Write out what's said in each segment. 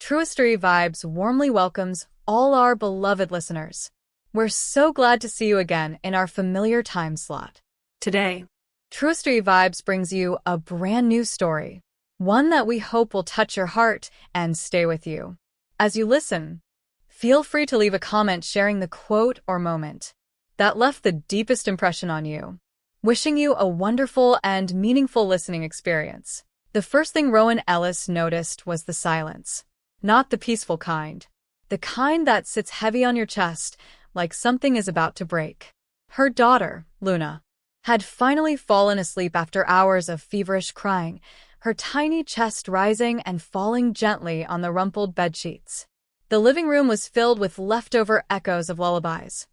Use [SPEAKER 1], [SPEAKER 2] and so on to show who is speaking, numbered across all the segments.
[SPEAKER 1] True History Vibes warmly welcomes all our beloved listeners. We're so glad to see you again in our familiar time slot.
[SPEAKER 2] Today,
[SPEAKER 1] True History Vibes brings you a brand new story, one that we hope will touch your heart and stay with you. As you listen, feel free to leave a comment sharing the quote or moment that left the deepest impression on you. Wishing you a wonderful and meaningful listening experience. The first thing Rowan Ellis noticed was the silence. Not the peaceful kind. The kind that sits heavy on your chest, like something is about to break. Her daughter, Luna, had finally fallen asleep after hours of feverish crying, her tiny chest rising and falling gently on the rumpled bedsheets. The living room was filled with leftover echoes of lullabies,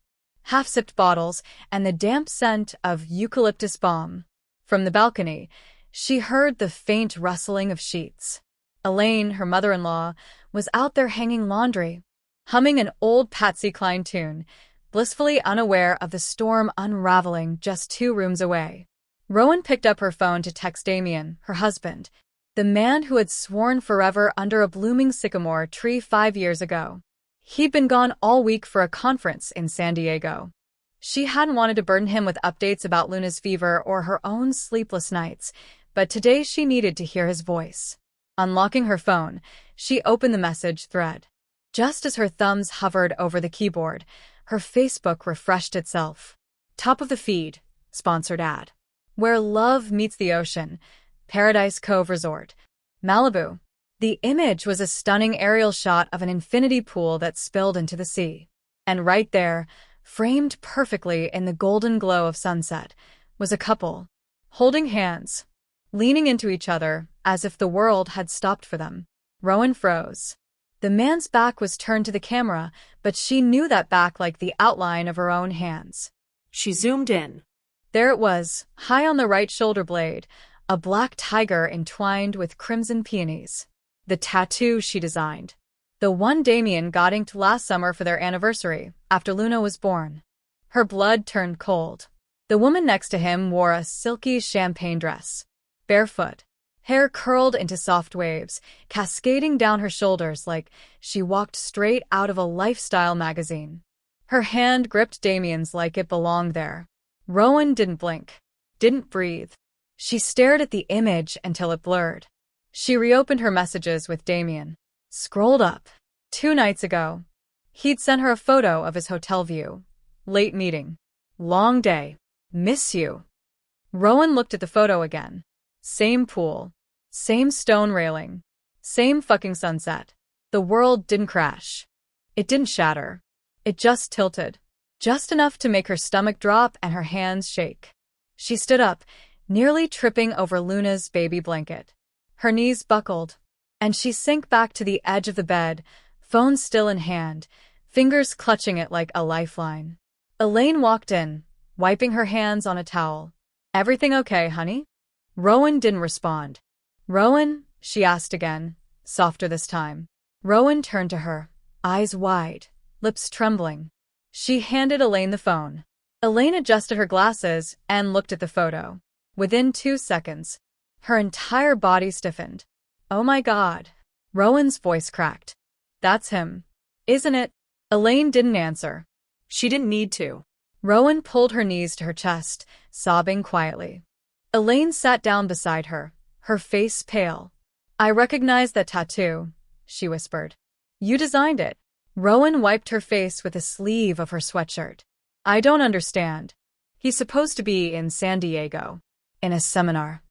[SPEAKER 1] half-sipped bottles, and the damp scent of eucalyptus balm. From the balcony, she heard the faint rustling of sheets. Elaine, her mother-in-law, was out there hanging laundry, humming an old Patsy Cline tune, blissfully unaware of the storm unraveling just 2 rooms away. Rowan picked up her phone to text Damien, her husband, the man who had sworn forever under a blooming sycamore tree 5 years ago. He'd been gone all week for a conference in San Diego. She hadn't wanted to burden him with updates about Luna's fever or her own sleepless nights, but today she needed to hear his voice. Unlocking her phone, she opened the message thread. Just as her thumbs hovered over the keyboard, her Facebook refreshed itself. Top of the feed, sponsored ad. Where love meets the ocean, Paradise Cove Resort, Malibu. The image was a stunning aerial shot of an infinity pool that spilled into the sea. And right there, framed perfectly in the golden glow of sunset, was a couple, holding hands, leaning into each other as if the world had stopped for them. Rowan froze. The man's back was turned to the camera, but she knew that back like the outline of her own hands.
[SPEAKER 2] she zoomed in.
[SPEAKER 1] There it was, high on the right shoulder blade, a black tiger entwined with crimson peonies. The tattoo she designed. The one Damien got inked last summer for their anniversary, after Luna was born. Her blood turned cold. The woman next to him wore a silky champagne dress. Barefoot. Hair curled into soft waves, cascading down her shoulders like she walked straight out of a lifestyle magazine. Her hand gripped Damien's like it belonged there. Rowan didn't blink. Didn't breathe. She stared at the image until it blurred. She reopened her messages with Damien. Scrolled up. 2 nights ago. He'd sent her a photo of his hotel view. Late meeting. Long day. Miss you. Rowan looked at the photo again. Same pool. Same stone railing. Same fucking sunset. The world didn't crash. It didn't shatter. It just tilted. Just enough to make her stomach drop and her hands shake. She stood up, nearly tripping over Luna's baby blanket. Her knees buckled, and she sank back to the edge of the bed, phone still in hand, fingers clutching it like a lifeline. Elaine walked in, wiping her hands on a towel. Everything okay, honey? Rowan didn't respond. Rowan? She asked again, softer this time. Rowan turned to her, eyes wide, lips trembling. She handed Elaine the phone. Elaine adjusted her glasses and looked at the photo. Within 2 seconds, her entire body stiffened. Oh my God. Rowan's voice cracked. That's him. Isn't it? Elaine didn't answer.
[SPEAKER 2] She didn't need to.
[SPEAKER 1] Rowan pulled her knees to her chest, sobbing quietly. Elaine sat down beside her, her face pale. I recognize that tattoo, she whispered. You designed it. Rowan wiped her face with a sleeve of her sweatshirt. I don't understand. He's supposed to be in San Diego. In a seminar.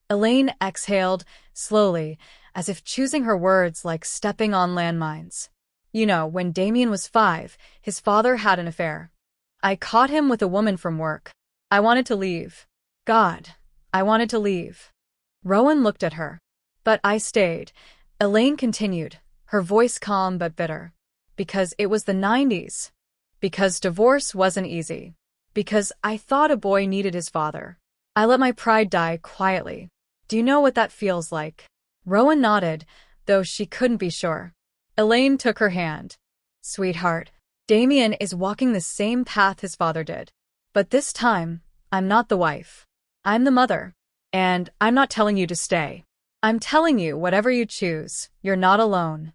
[SPEAKER 1] Elaine exhaled, slowly, as if choosing her words like stepping on landmines. You know, when Damien was 5, his father had an affair. I caught him with a woman from work. I wanted to leave. God, I wanted to leave. Rowan looked at her. But I stayed. Elaine continued, her voice calm but bitter. Because it was the 90s. Because divorce wasn't easy. Because I thought a boy needed his father. I let my pride die quietly. Do you know what that feels like? Rowan nodded, though she couldn't be sure. Elaine took her hand. Sweetheart, Damien is walking the same path his father did. But this time, I'm not the wife. I'm the mother. And I'm not telling you to stay. I'm telling you whatever you choose, you're not alone.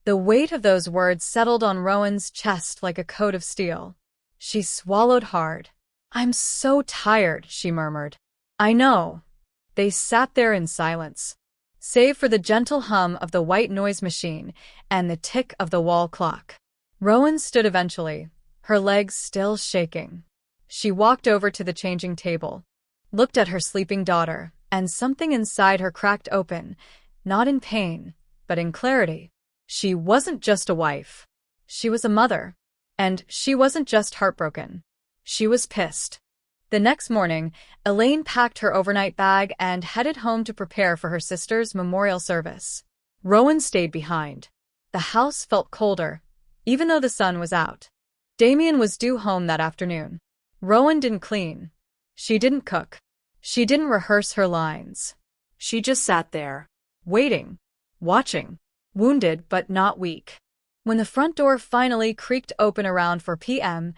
[SPEAKER 1] The weight of those words settled on Rowan's chest like a coat of steel. She swallowed hard. "I'm so tired," she murmured. "I know." They sat there in silence, save for the gentle hum of the white noise machine and the tick of the wall clock. Rowan stood eventually, her legs still shaking. She walked over to the changing table, looked at her sleeping daughter, and something inside her cracked open, not in pain, but in clarity. She wasn't just a wife. She was a mother. And she wasn't just heartbroken. She was pissed. The next morning, Elaine packed her overnight bag and headed home to prepare for her sister's memorial service. Rowan stayed behind. The house felt colder, even though the sun was out. Damien was due home that afternoon. Rowan didn't clean. She didn't cook. She didn't rehearse her lines.
[SPEAKER 2] She just sat there,
[SPEAKER 1] Waiting. Watching. Wounded but not weak. When the front door finally creaked open around 4 p.m.,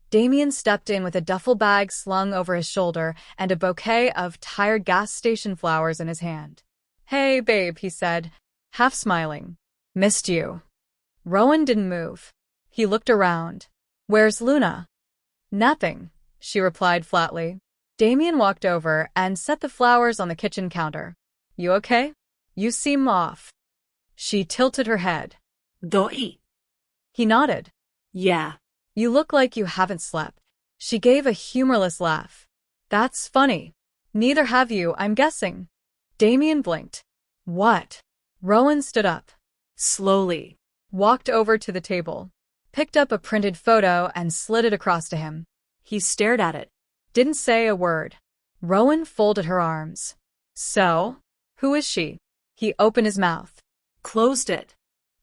[SPEAKER 1] Damien stepped in with a duffel bag slung over his shoulder and a bouquet of tired gas station flowers in his hand. "Hey, babe," he said, half smiling. "Missed you." Rowan didn't move. He looked around. "Where's Luna?" "Napping," she replied flatly. Damien walked over and set the flowers on the kitchen counter. "You okay? You seem off." She tilted her head.
[SPEAKER 2] "Doi."
[SPEAKER 1] He nodded.
[SPEAKER 2] "Yeah."
[SPEAKER 1] "You look like you haven't slept." She gave a humorless laugh. "That's funny. Neither have you, I'm guessing." Damien blinked. "What?" Rowan stood up.
[SPEAKER 2] Slowly.
[SPEAKER 1] Walked over to the table. Picked up a printed photo and slid it across to him.
[SPEAKER 2] He stared at it.
[SPEAKER 1] Didn't say a word. Rowan folded her arms. "So? Who is she?" He opened his mouth.
[SPEAKER 2] Closed it.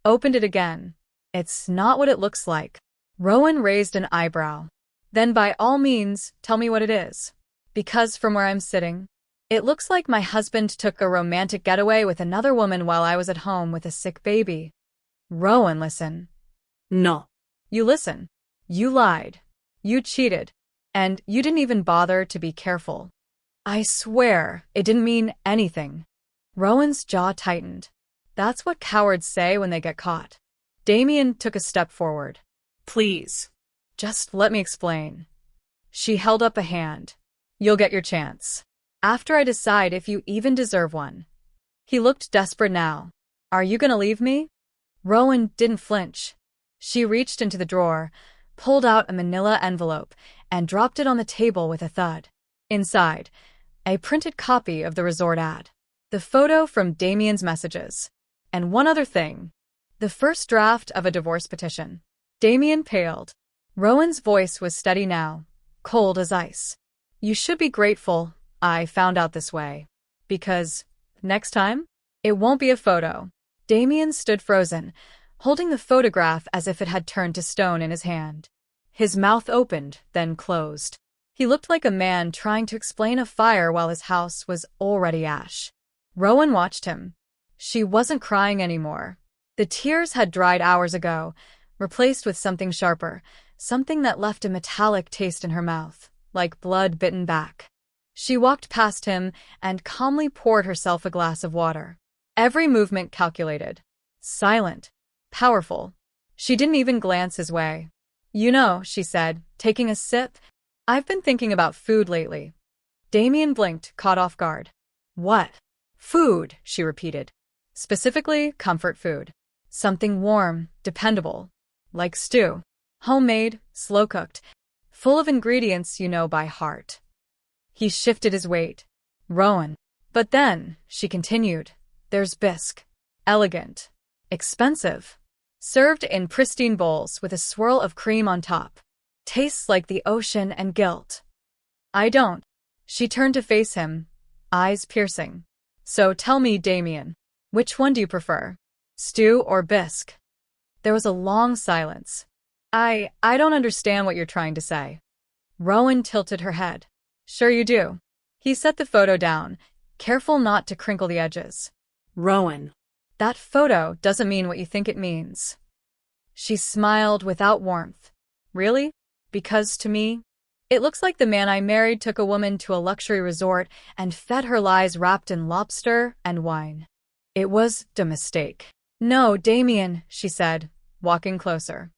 [SPEAKER 1] Opened it again. "It's not what it looks like." Rowan raised an eyebrow. "Then by all means, tell me what it is. Because from where I'm sitting, it looks like my husband took a romantic getaway with another woman while I was at home with a sick baby." "Rowan, listen."
[SPEAKER 2] No.
[SPEAKER 1] "You listen. You lied. You cheated. And you didn't even bother to be careful." "I swear, it didn't mean anything." Rowan's jaw tightened. That's what cowards say when they get caught. Damien took a step forward.
[SPEAKER 2] Please.
[SPEAKER 1] "Just let me explain." She held up a hand. "You'll get your chance. After I decide if you even deserve one." He looked desperate now. "Are you gonna leave me?" Rowan didn't flinch. She reached into the drawer, pulled out a manila envelope, and dropped it on the table with a thud. Inside, a printed copy of the resort ad. The photo from Damien's messages. And one other thing. The first draft of a divorce petition. Damien paled. Rowan's voice was steady now, cold as ice. "You should be grateful I found out this way. Because, next time, it won't be a photo." Damien stood frozen, holding the photograph as if it had turned to stone in his hand. His mouth opened, then closed. He looked like a man trying to explain a fire while his house was already ash. Rowan watched him. She wasn't crying anymore. The tears had dried hours ago, replaced with something sharper, something that left a metallic taste in her mouth, like blood bitten back. She walked past him and calmly poured herself a glass of water. Every movement calculated. Silent. Powerful. She didn't even glance his way. "You know," she said, taking a sip, "I've been thinking about food lately." Damien blinked, caught off guard. "What?" "Food," she repeated. "Specifically, comfort food. Something warm, dependable. Like stew. Homemade, slow-cooked. Full of ingredients you know by heart." He shifted his weight. "Rowan." "But then," she continued, "there's bisque. Elegant. Expensive. Served in pristine bowls with a swirl of cream on top. Tastes like the ocean and guilt." "I don't." She turned to face him, eyes piercing. "So tell me, Damien, which one do you prefer? Stew or bisque?" There was a long silence. I don't understand what you're trying to say." Rowan tilted her head. "Sure you do." He set the photo down, careful not to crinkle the edges.
[SPEAKER 2] "Rowan."
[SPEAKER 1] "That photo doesn't mean what you think it means." She smiled without warmth. "Really? Because to me, it looks like the man I married took a woman to a luxury resort and fed her lies wrapped in lobster and wine. It was a mistake." No, Damien, she said, walking closer.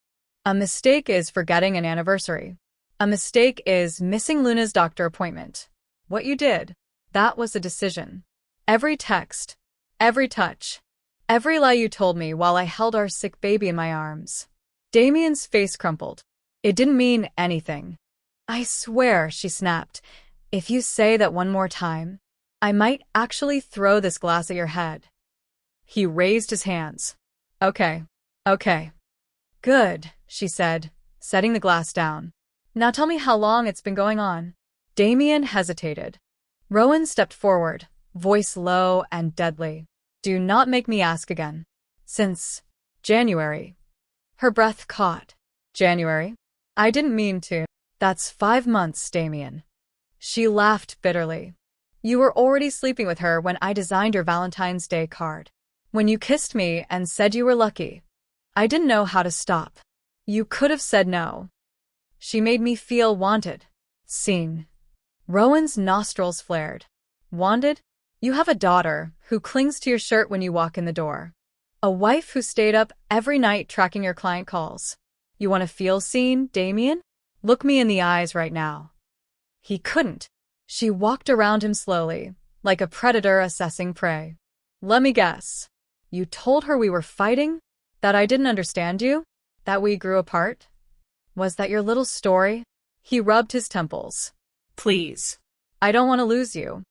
[SPEAKER 1] A mistake is forgetting an anniversary. A mistake is missing Luna's doctor appointment. What you did, that was a decision. Every text, every touch, every lie you told me while I held our sick baby in my arms. Damien's face crumpled. It didn't mean anything. I swear, she snapped, if you say that one more time, I might actually throw this glass at your head. He raised his hands. Okay. Good, she said, setting the glass down. Now tell me how long it's been going on. Damien hesitated. Rowan stepped forward, voice low and deadly. Do not make me ask again. Since January. Her breath caught. January? I didn't mean to. That's 5 months, Damien. She laughed bitterly. You were already sleeping with her when I designed your Valentine's Day card. When you kissed me and said you were lucky. I didn't know how to stop. You could have said no. She made me feel wanted. Seen. Rowan's nostrils flared. Wanted? You have a daughter who clings to your shirt when you walk in the door. A wife who stayed up every night tracking your client calls. You want to feel seen, Damien? Look me in the eyes right now. He couldn't. She walked around him slowly, like a predator assessing prey. Let me guess. You told her we were fighting? That I didn't understand you? That we grew apart? Was that your little story? He rubbed his temples.
[SPEAKER 2] Please.
[SPEAKER 1] I don't want to lose you.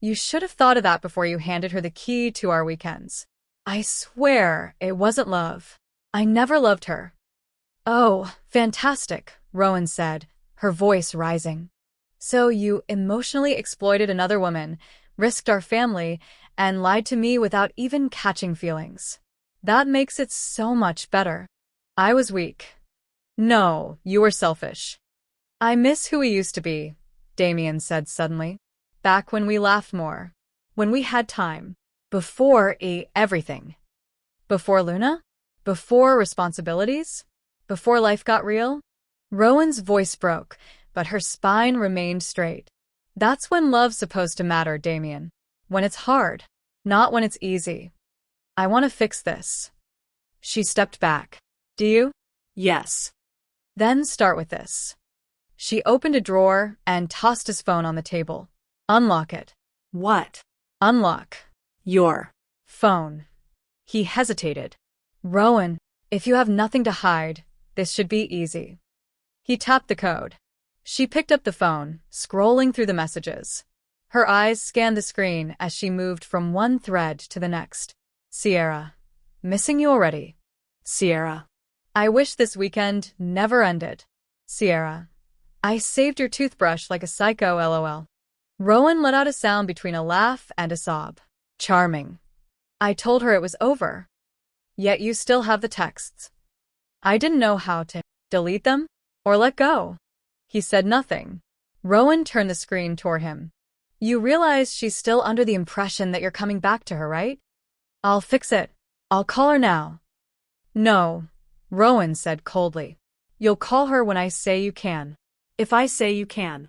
[SPEAKER 1] You should have thought of that before you handed her the key to our weekends. I swear it wasn't love. I never loved her. Oh, fantastic, Rowan said, her voice rising. So you emotionally exploited another woman, risked our family, and lied to me without even catching feelings. That makes it so much better. I was weak. No, you were selfish. I miss who we used to be, Damien said suddenly. Back when we laughed more. When we had time. Before everything. Before Luna? Before responsibilities? Before life got real? Rowan's voice broke, but her spine remained straight. That's when love's supposed to matter, Damien. When it's hard, not when it's easy. I want to fix this. She stepped back. Do you?
[SPEAKER 2] Yes.
[SPEAKER 1] Then start with this. She opened a drawer and tossed his phone on the table. Unlock it.
[SPEAKER 2] What?
[SPEAKER 1] Unlock.
[SPEAKER 2] Your
[SPEAKER 1] phone. He hesitated. Rowan, if you have nothing to hide, this should be easy. He tapped the code. She picked up the phone, scrolling through the messages. Her eyes scanned the screen as she moved from one thread to the next. Sierra. Missing you already. Sierra. I wish this weekend never ended. Sierra. I saved your toothbrush like a psycho, LOL. Rowan let out a sound between a laugh and a sob. Charming. I told her it was over. Yet you still have the texts. I didn't know how to delete them or let go. He said nothing. Rowan turned the screen toward him. You realize she's still under the impression that you're coming back to her, right? I'll fix it. I'll call her now. No, Rowan said coldly. You'll call her when I say you can.
[SPEAKER 2] If I say you can.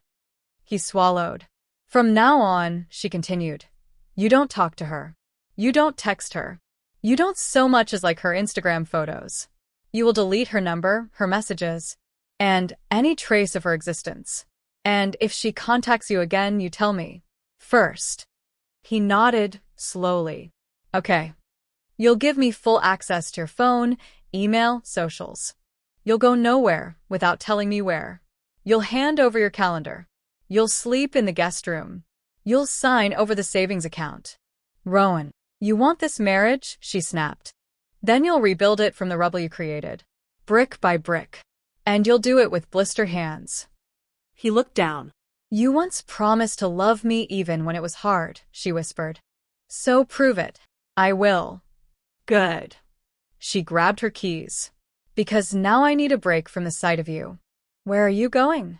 [SPEAKER 1] He swallowed. From now on, she continued, you don't talk to her. You don't text her. You don't so much as like her Instagram photos. You will delete her number, her messages, and any trace of her existence. And if she contacts you again, you tell me. First. He nodded, slowly. Okay. You'll give me full access to your phone, email, socials. You'll go nowhere without telling me where. You'll hand over your calendar. You'll sleep in the guest room. You'll sign over the savings account. Rowan, you want this marriage? She snapped. Then you'll rebuild it from the rubble you created. Brick by brick. And you'll do it with blistered hands.
[SPEAKER 2] He looked down.
[SPEAKER 1] You once promised to love me even when it was hard, she whispered. So prove it. I will. Good. She grabbed her keys. Because now I need a break from the sight of you. Where are you going?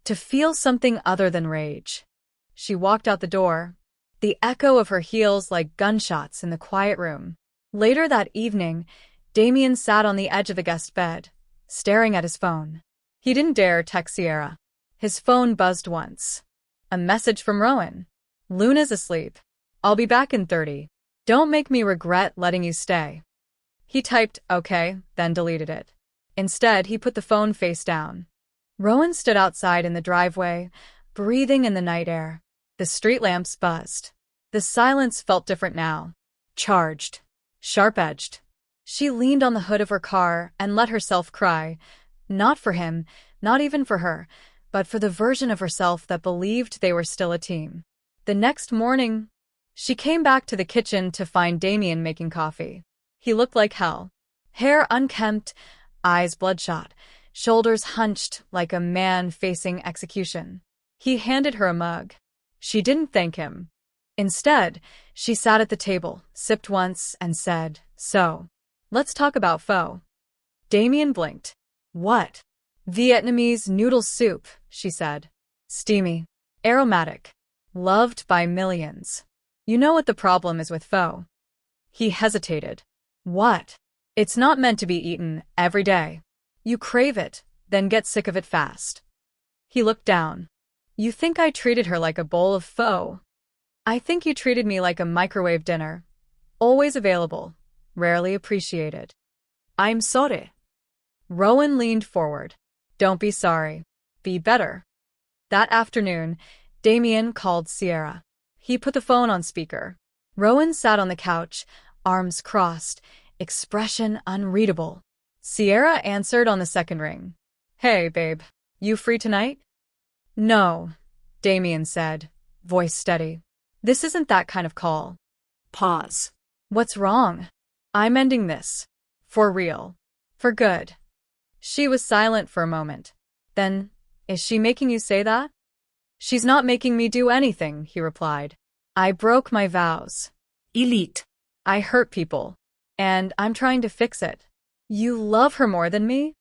[SPEAKER 1] To feel something other than rage. She walked out the door, the echo of her heels like gunshots in the quiet room. Later that evening, Damien sat on the edge of the guest bed, staring at his phone. He didn't dare text Sierra. His phone buzzed once. A message from Rowan. Luna's asleep. I'll be back in 30. Don't make me regret letting you stay. He typed, okay, then deleted it. Instead, he put the phone face down. Rowan stood outside in the driveway, breathing in the night air. The street lamps buzzed. The silence felt different now. Charged. Sharp-edged. She leaned on the hood of her car and let herself cry. Not for him, not even for her, but for the version of herself that believed they were still a team. The next morning, she came back to the kitchen to find Damien making coffee. He looked like hell. Hair unkempt, eyes bloodshot, shoulders hunched like a man facing execution. He handed her a mug. She didn't thank him. Instead, she sat at the table, sipped once, and said, "So, let's talk about pho." Damien blinked. "What?" "Vietnamese noodle soup," she said. "Steamy. Aromatic. Loved by millions. You know what the problem is with pho?" He hesitated. "What?" "It's not meant to be eaten every day. You crave it, then get sick of it fast." He looked down. "You think I treated her like a bowl of pho?" "I think you treated me like a microwave dinner. Always available, rarely appreciated."
[SPEAKER 2] "I'm sorry."
[SPEAKER 1] Rowan leaned forward. "Don't be sorry. Be better." That afternoon, Damien called Sierra. He put the phone on speaker. Rowan sat on the couch, arms crossed, expression unreadable. Sierra answered on the second ring. "Hey, babe. You free tonight?" "No," Damien said, voice steady. "This isn't that kind of call."
[SPEAKER 2] Pause.
[SPEAKER 1] "What's wrong?" "I'm ending this. For real. For good." She was silent for a moment. Then, "Is she making you say that?" "She's not making me do anything," he replied. "I broke my vows.
[SPEAKER 2] Elite.
[SPEAKER 1] I hurt people. And I'm trying to fix it." "You love her more than me?"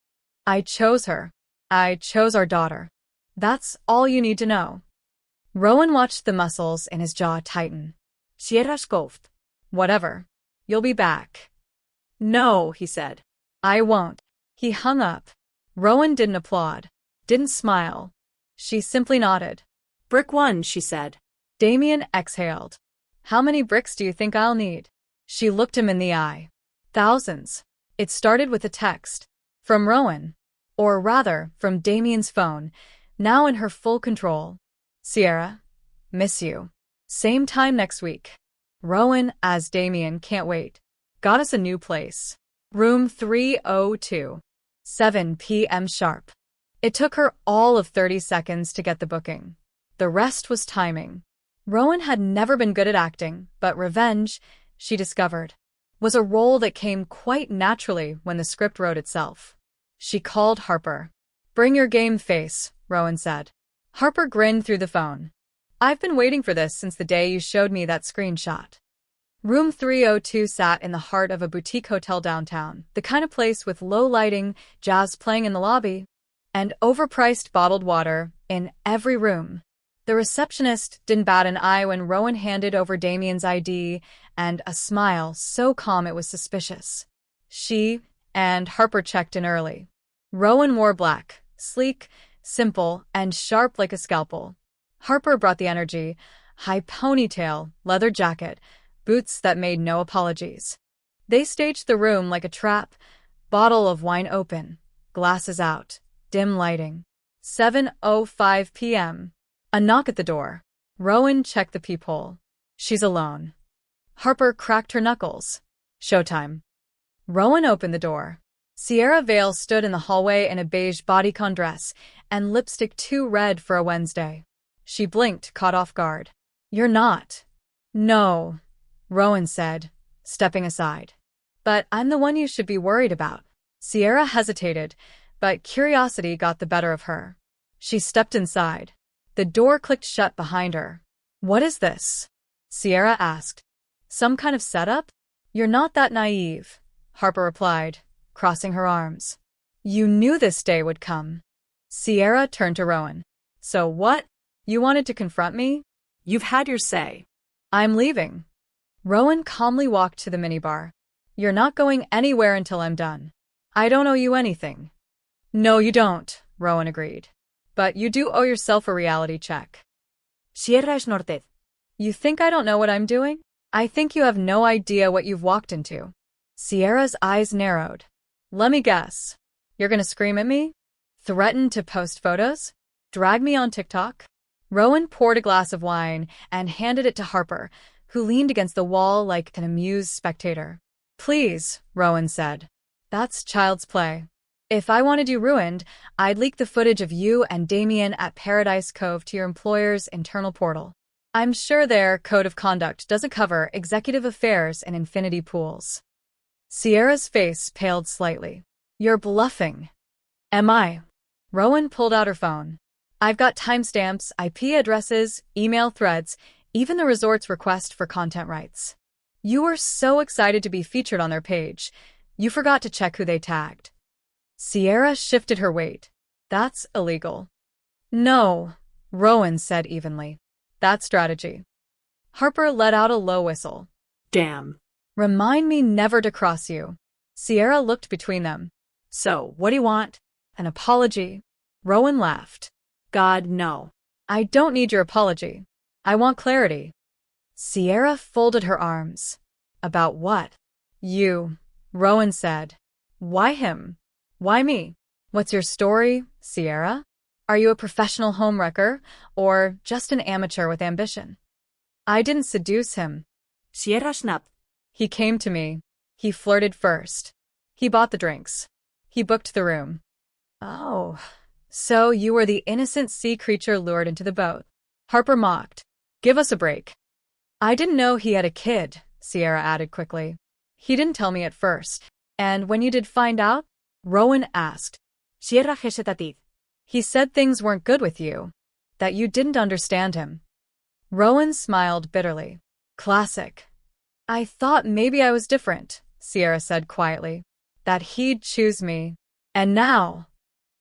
[SPEAKER 1] "I chose her. I chose our daughter. That's all you need to know." Rowan watched the muscles in his jaw tighten. Sierra scoffed. "Whatever. You'll be back."
[SPEAKER 2] "No," he said.
[SPEAKER 1] "I won't." He hung up. Rowan didn't applaud. Didn't smile. She simply nodded.
[SPEAKER 2] "Brick one," she said.
[SPEAKER 1] Damien exhaled. "How many bricks do you think I'll need?" She looked him in the eye. "Thousands." It started with a text. From Rowan. Or rather, from Damien's phone, now in her full control. "Sierra, miss you. Same time next week. Rowan as Damien can't wait. Got us a new place. Room 302. 7 p.m. sharp." It took her all of 30 seconds to get the booking. The rest was timing. Rowan had never been good at acting, but revenge, she discovered, was a role that came quite naturally when the script wrote itself. She called Harper. "Bring your game face," Rowan said. Harper grinned through the phone. "I've been waiting for this since the day you showed me that screenshot." Room 302 sat in the heart of a boutique hotel downtown, the kind of place with low lighting, jazz playing in the lobby, and overpriced bottled water in every room. The receptionist didn't bat an eye when Rowan handed over Damien's ID, and a smile so calm it was suspicious. She and Harper checked in early. Rowan wore black, sleek, simple, and sharp like a scalpel. Harper brought the energy, high ponytail, leather jacket, boots that made no apologies. They staged the room like a trap, bottle of wine open, glasses out, dim lighting. 7:05 p.m. A knock at the door. Rowan checked the peephole. She's alone. Harper cracked her knuckles. Showtime. Rowan opened the door. Sierra Vale stood in the hallway in a beige bodycon dress and lipstick too red for a Wednesday. She blinked, caught off guard. "You're not." "No," Rowan said, stepping aside. "But I'm the one you should be worried about." Sierra hesitated, but curiosity got the better of her. She stepped inside. The door clicked shut behind her. "What is this?" Sierra asked. "Some kind of setup?" "You're not that naive," Harper replied, crossing her arms. "You knew this day would come." Sierra turned to Rowan. "So what? You wanted to confront me?"
[SPEAKER 2] "You've had your say."
[SPEAKER 1] "I'm leaving." Rowan calmly walked to the minibar. "You're not going anywhere until I'm done. I don't owe you anything." "No, you don't," Rowan agreed. "But you do owe yourself a reality check."
[SPEAKER 2] Sierra snorted.
[SPEAKER 1] "You think I don't know what I'm doing? I think you have no idea what you've walked into." Sierra's eyes narrowed. Let me guess. You're gonna scream at me? Threaten to post photos? Drag me on TikTok? Rowan poured a glass of wine and handed it to Harper, who leaned against the wall like an amused spectator. Please, Rowan said. That's child's play. If I wanted you ruined, I'd leak the footage of you and Damien at Paradise Cove to your employer's internal portal. I'm sure their code of conduct doesn't cover executive affairs and infinity pools. Sierra's face paled slightly. You're bluffing. Am I? Rowan pulled out her phone. I've got timestamps, IP addresses, email threads, even the resort's request for content rights. You were so excited to be featured on their page, you forgot to check who they tagged. Sierra shifted her weight. That's illegal. No, Rowan said evenly. That's strategy. Harper let out a low whistle.
[SPEAKER 2] Damn.
[SPEAKER 1] Remind me never to cross you. Sierra looked between them.
[SPEAKER 2] So, what do you want?
[SPEAKER 1] An apology. Rowan laughed.
[SPEAKER 2] God, no.
[SPEAKER 1] I don't need your apology. I want clarity. Sierra folded her arms. About what? You, Rowan said. Why him? Why me? What's your story, Sierra? Are you a professional homewrecker or just an amateur with ambition? I didn't seduce him.
[SPEAKER 2] Sierra snapped.
[SPEAKER 1] He came to me. He flirted first. He bought the drinks. He booked the room. Oh, so you were the innocent sea creature lured into the boat. Harper mocked. Give us a break. I didn't know he had a kid, Sierra added quickly. He didn't tell me at first. And when you did find out? Rowan asked.
[SPEAKER 2] Sierra hesitated.
[SPEAKER 1] He said things weren't good with you. That you didn't understand him. Rowan smiled bitterly. Classic. I thought maybe I was different, Sierra said quietly. That he'd choose me. And now?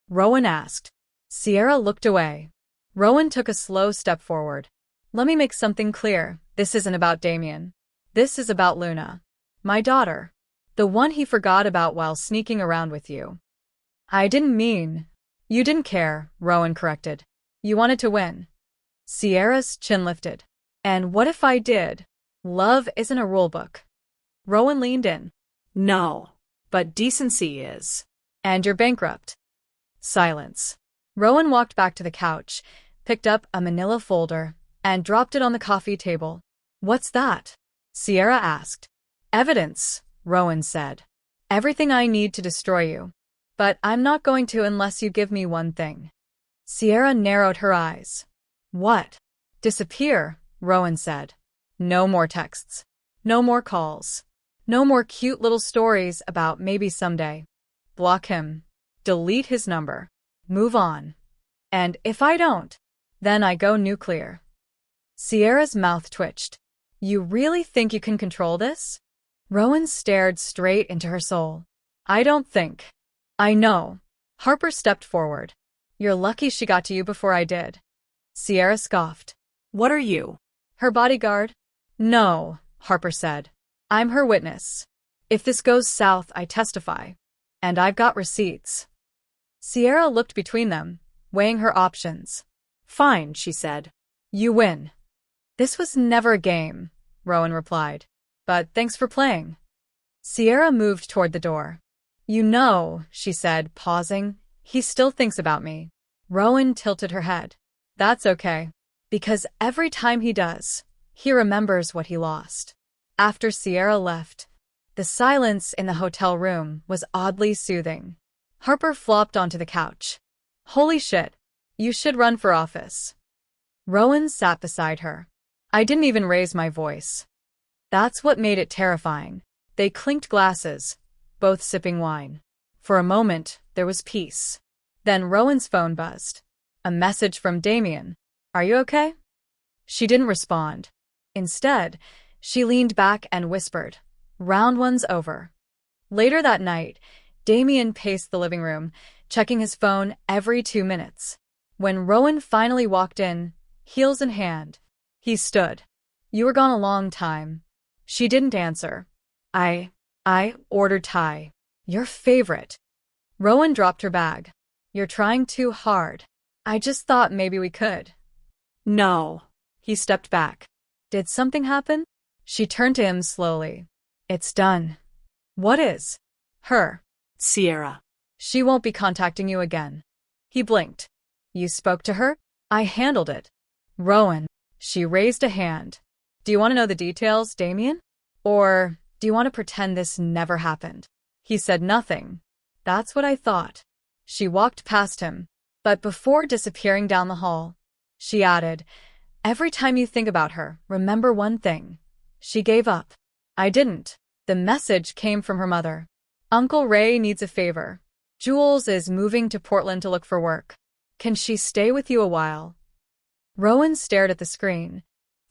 [SPEAKER 1] Rowan asked. Sierra looked away. Rowan took a slow step forward. Let me make something clear. This isn't about Damien. This is about Luna. My daughter. The one he forgot about while sneaking around with you. I didn't mean. You didn't care, Rowan corrected. You wanted to win. Sierra's chin lifted. And what if I did? Love isn't a rulebook. Rowan leaned in.
[SPEAKER 2] No, but decency is.
[SPEAKER 1] And you're bankrupt. Silence. Rowan walked back to the couch, picked up a manila folder, and dropped it on the coffee table. What's that? Sierra asked. Evidence, Rowan said. Everything I need to destroy you. But I'm not going to unless you give me one thing. Sierra narrowed her eyes. What? Disappear, Rowan said. No more texts. No more calls. No more cute little stories about maybe someday. Block him. Delete his number. Move on. And if I don't, then I go nuclear. Sierra's mouth twitched. You really think you can control this? Rowan stared straight into her soul. I don't think. I know. Harper stepped forward. You're lucky she got to you before I did. Sierra scoffed.
[SPEAKER 2] What are you?
[SPEAKER 1] Her bodyguard? No, Harper said. I'm her witness. If this goes south, I testify. And I've got receipts. Sierra looked between them, weighing her options.
[SPEAKER 2] Fine, she said.
[SPEAKER 1] You win. This was never a game, Rowan replied. But thanks for playing. Sierra moved toward the door. You know, she said, pausing, he still thinks about me. Rowan tilted her head. That's okay. Because every time he does, he remembers what he lost. After Sierra left, the silence in the hotel room was oddly soothing. Harper flopped onto the couch. Holy shit, you should run for office. Rowan sat beside her. I didn't even raise my voice. That's what made it terrifying. They clinked glasses, both sipping wine. For a moment, there was peace. Then Rowan's phone buzzed. A message from Damien. Are you okay? She didn't respond. Instead, she leaned back and whispered, Round one's over. Later that night, Damien paced the living room, checking his phone every 2 minutes. When Rowan finally walked in, heels in hand, he stood. You were gone a long time. She didn't answer. I ordered Thai. Your favorite. Rowan dropped her bag. You're trying too hard. I just thought maybe we could.
[SPEAKER 2] No.
[SPEAKER 1] He stepped back. Did something happen? She turned to him slowly. It's done. What is? Her.
[SPEAKER 2] Sierra.
[SPEAKER 1] She won't be contacting you again. He blinked. You spoke to her? I handled it. Rowan. She raised a hand. Do you want to know the details, Damien? Or do you want to pretend this never happened? He said nothing. That's what I thought. She walked past him, but before disappearing down the hall, she added, every time you think about her, remember one thing. She gave up. I didn't. The message came from her mother. Uncle Ray needs a favor. Jules is moving to Portland to look for work. Can she stay with you a while? Rowan stared at the screen,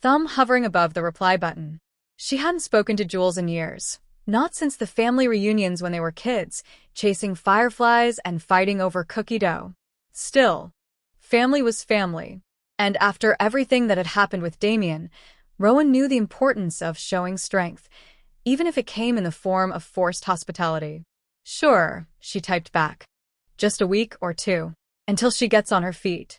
[SPEAKER 1] thumb hovering above the reply button. She hadn't spoken to Jules in years, not since the family reunions when they were kids, chasing fireflies and fighting over cookie dough. Still, family was family, and after everything that had happened with Damien, Rowan knew the importance of showing strength, even if it came in the form of forced hospitality. Sure, she typed back. Just a week or two, until she gets on her feet.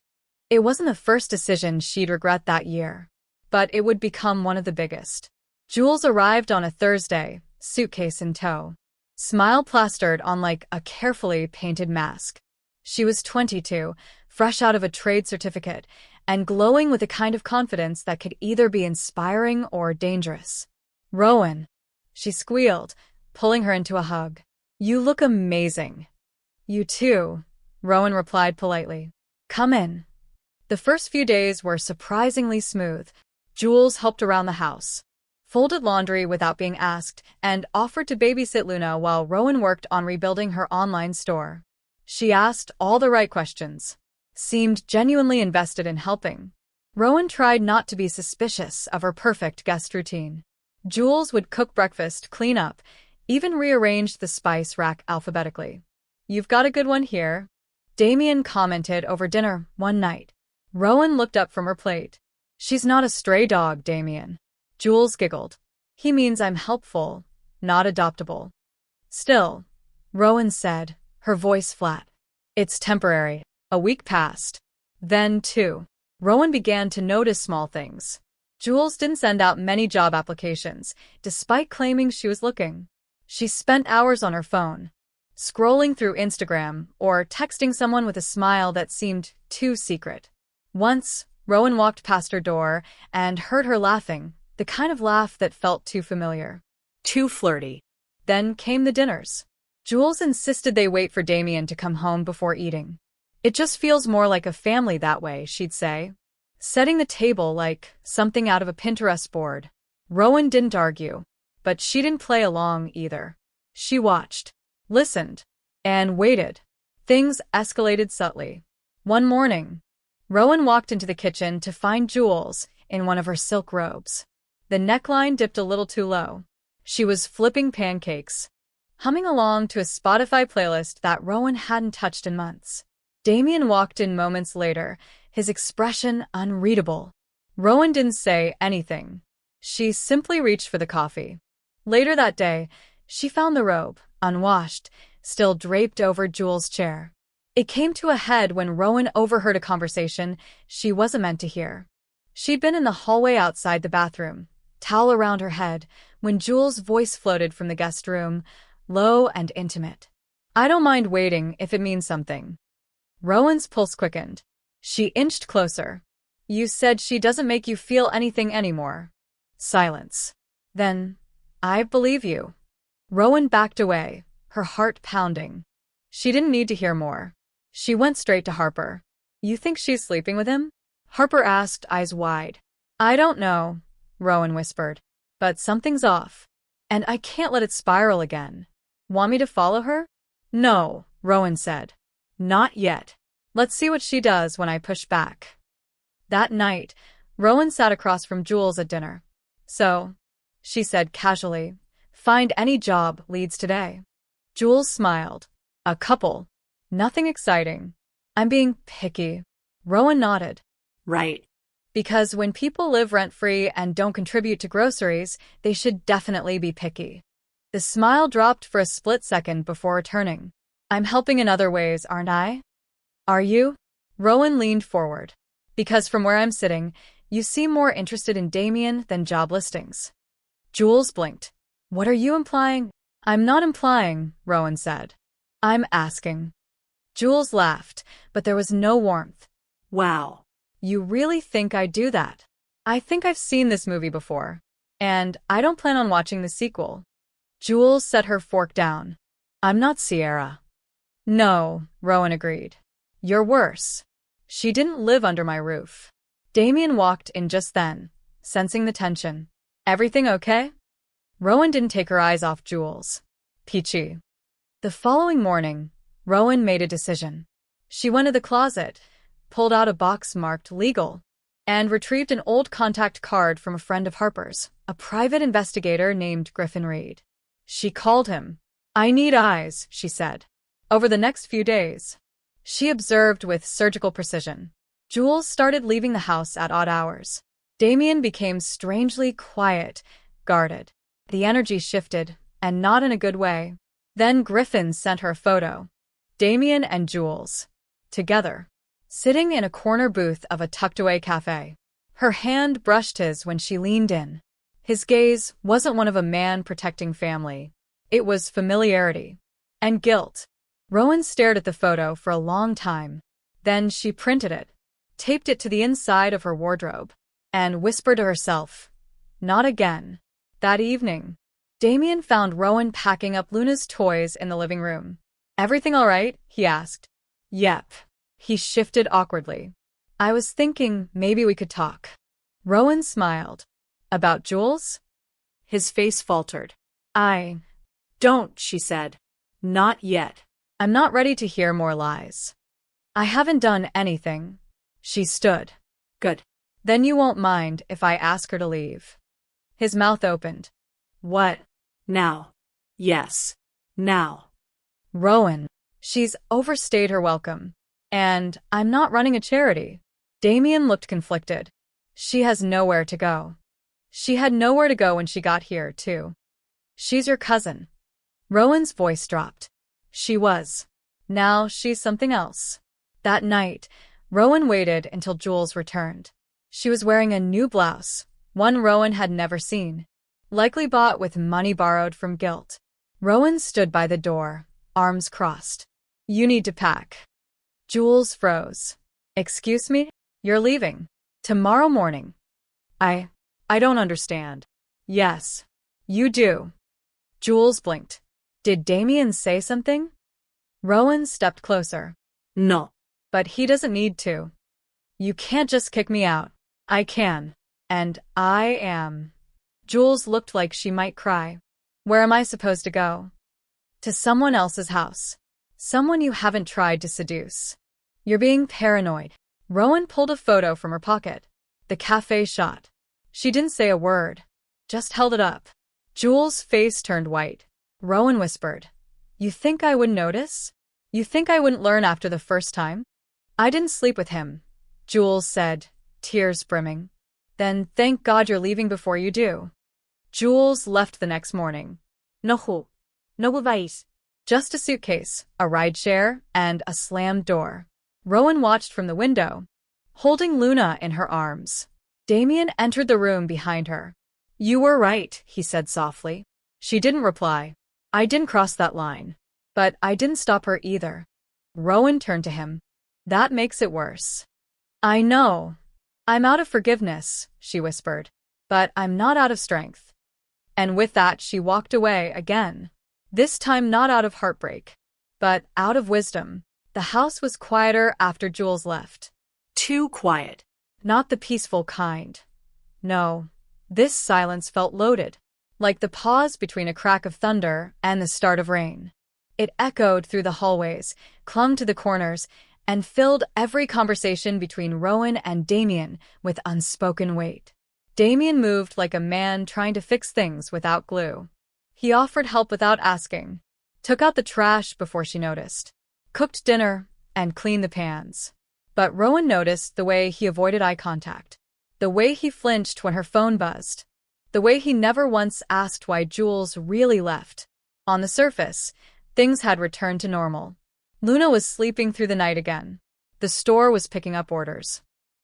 [SPEAKER 1] It wasn't the first decision she'd regret that year, but it would become one of the biggest. Jules arrived on a Thursday, suitcase in tow, smile plastered on like a carefully painted mask. She was 22, fresh out of a trade certificate, and glowing with a kind of confidence that could either be inspiring or dangerous. Rowan, she squealed, pulling her into a hug. You look amazing. You too, Rowan replied politely. Come in. The first few days were surprisingly smooth. Jules helped around the house, folded laundry without being asked, and offered to babysit Luna while Rowan worked on rebuilding her online store. She asked all the right questions, seemed genuinely invested in helping. Rowan tried not to be suspicious of her perfect guest routine. Jules would cook breakfast, clean up, even rearranged the spice rack alphabetically. You've got a good one here, Damien commented over dinner one night. Rowan looked up from her plate. She's not a stray dog, Damien. Jules giggled. He means I'm helpful, not adoptable. Still, Rowan said, her voice flat. It's temporary. A week passed. Then, too, Rowan began to notice small things. Jules didn't send out many job applications, despite claiming she was looking. She spent hours on her phone, scrolling through Instagram or texting someone with a smile that seemed too secret. Once, Rowan walked past her door and heard her laughing, the kind of laugh that felt too familiar.
[SPEAKER 2] Too flirty.
[SPEAKER 1] Then came the dinners. Jules insisted they wait for Damien to come home before eating. It just feels more like a family that way, she'd say, setting the table like something out of a Pinterest board. Rowan didn't argue, but she didn't play along either. She watched, listened, and waited. Things escalated subtly. One morning, Rowan walked into the kitchen to find Jules in one of her silk robes. The neckline dipped a little too low. She was flipping pancakes, humming along to a Spotify playlist that Rowan hadn't touched in months. Damien walked in moments later, his expression unreadable. Rowan didn't say anything. She simply reached for the coffee. Later that day, she found the robe, unwashed, still draped over Jules' chair. It came to a head when Rowan overheard a conversation she wasn't meant to hear. She'd been in the hallway outside the bathroom, towel around her head, when Jules' voice floated from the guest room, low and intimate. I don't mind waiting if it means something. Rowan's pulse quickened. She inched closer. You said she doesn't make you feel anything anymore. Silence. Then, I believe you. Rowan backed away, her heart pounding. She didn't need to hear more. She went straight to Harper. You think she's sleeping with him? Harper asked, eyes wide. I don't know, Rowan whispered, but something's off. And I can't let it spiral again. Want me to follow her? No, Rowan said. Not yet. Let's see what she does when I push back. That night, Rowan sat across from Jules at dinner. So, she said casually, find any job leads today. Jules smiled. A couple. Nothing exciting. I'm being picky. Rowan nodded.
[SPEAKER 2] Right.
[SPEAKER 1] Because when people live rent-free and don't contribute to groceries, they should definitely be picky. The smile dropped for a split second before returning. I'm helping in other ways, aren't I? Are you? Rowan leaned forward. Because from where I'm sitting, you seem more interested in Damien than job listings. Jules blinked. What are you implying? I'm not implying, Rowan said. I'm asking. Jules laughed, but there was no warmth.
[SPEAKER 2] Wow.
[SPEAKER 1] You really think I'd do that? I think I've seen this movie before, and I don't plan on watching the sequel. Jules set her fork down. I'm not Sierra. No, Rowan agreed. You're worse. She didn't live under my roof. Damien walked in just then, sensing the tension. Everything okay? Rowan didn't take her eyes off Jules. Peachy. The following morning, Rowan made a decision. She went to the closet, pulled out a box marked legal, and retrieved an old contact card from a friend of Harper's, a private investigator named Griffin Reed. She called him. I need eyes, she said. Over the next few days, she observed with surgical precision. Jules started leaving the house at odd hours. Damien became strangely quiet, guarded. The energy shifted, and not in a good way. Then Griffin sent her a photo. Damien and Jules, together, sitting in a corner booth of a tucked-away cafe. Her hand brushed his when she leaned in. His gaze wasn't one of a man protecting family. It was familiarity and guilt. Rowan stared at the photo for a long time. Then she printed it, taped it to the inside of her wardrobe, and whispered to herself, not again. That evening, Damien found Rowan packing up Luna's toys in the living room. Everything all right? He asked. Yep. He shifted awkwardly. I was thinking maybe we could talk. Rowan smiled. About Jules?
[SPEAKER 2] His face faltered. Don't, she said. Not yet.
[SPEAKER 1] I'm not ready to hear more lies. I haven't done anything. She stood.
[SPEAKER 2] Good.
[SPEAKER 1] Then you won't mind if I ask her to leave. His mouth opened. What?
[SPEAKER 2] Now. Yes. Now.
[SPEAKER 1] Rowan. She's overstayed her welcome. And I'm not running a charity. Damien looked conflicted. She has nowhere to go. She had nowhere to go when she got here, too. She's your cousin. Rowan's voice dropped. She was. Now she's something else. That night, Rowan waited until Jules returned. She was wearing a new blouse, one Rowan had never seen, likely bought with money borrowed from guilt. Rowan stood by the door, arms crossed. You need to pack. Jules froze. Excuse me? You're leaving. Tomorrow morning. I don't understand. Yes. You do. Jules blinked. Did Damien say something? Rowan stepped closer.
[SPEAKER 2] No.
[SPEAKER 1] But he doesn't need to. You can't just kick me out. I can. And I am. Jules looked like she might cry. Where am I supposed to go? To someone else's house. Someone you haven't tried to seduce. You're being paranoid. Rowan pulled a photo from her pocket. The cafe shot. She didn't say a word. Just held it up. Jules' face turned white. Rowan whispered. You think I wouldn't notice? You think I wouldn't learn after the first time? I didn't sleep with him, Jules said, tears brimming. Then thank God you're leaving before you do. Jules left the next morning. No vais. Just a suitcase, a rideshare, and a slammed door. Rowan watched from the window, holding Luna in her arms. Damien entered the room behind her. You were right, he said softly. She didn't reply. I didn't cross that line. But I didn't stop her either. Rowan turned to him. That makes it worse. I know. I'm out of forgiveness, she whispered. But I'm not out of strength. And with that she walked away again. This time not out of heartbreak, but out of wisdom. The house was quieter after Jules left.
[SPEAKER 2] Too quiet.
[SPEAKER 1] Not the peaceful kind. No. This silence felt loaded, like the pause between a crack of thunder and the start of rain. It echoed through the hallways, clung to the corners, and filled every conversation between Rowan and Damien with unspoken weight. Damien moved like a man trying to fix things without glue. He offered help without asking, took out the trash before she noticed, cooked dinner, and cleaned the pans. But Rowan noticed the way he avoided eye contact, the way he flinched when her phone buzzed, the way he never once asked why Jules really left. On the surface, things had returned to normal. Luna was sleeping through the night again. The store was picking up orders.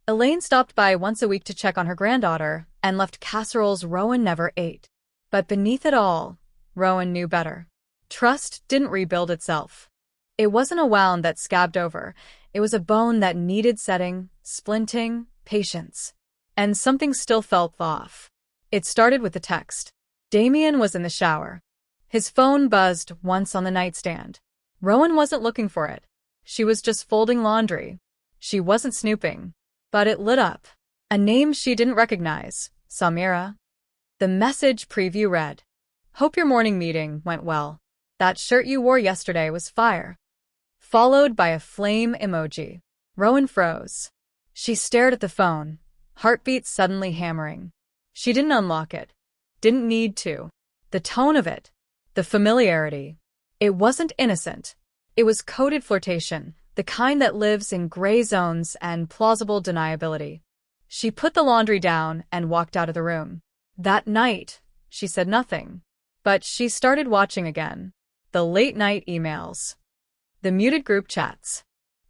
[SPEAKER 1] Elaine stopped by once a week to check on her granddaughter and left casseroles Rowan never ate. But beneath it all, Rowan knew better. Trust didn't rebuild itself. It wasn't a wound that scabbed over. It was a bone that needed setting, splinting, patience. And something still felt off. It started with the text. Damien was in the shower. His phone buzzed once on the nightstand. Rowan wasn't looking for it. She was just folding laundry. She wasn't snooping. But it lit up. A name she didn't recognize. Samira. The message preview read, "Hope your morning meeting went well. That shirt you wore yesterday was fire." Followed by a flame emoji. Rowan froze. She stared at the phone, heartbeat suddenly hammering. She didn't unlock it. Didn't need to. The tone of it. The familiarity. It wasn't innocent. It was coded flirtation, the kind that lives in gray zones and plausible deniability. She put the laundry down and walked out of the room. That night, she said nothing. But she started watching again. The late-night emails. The muted group chats.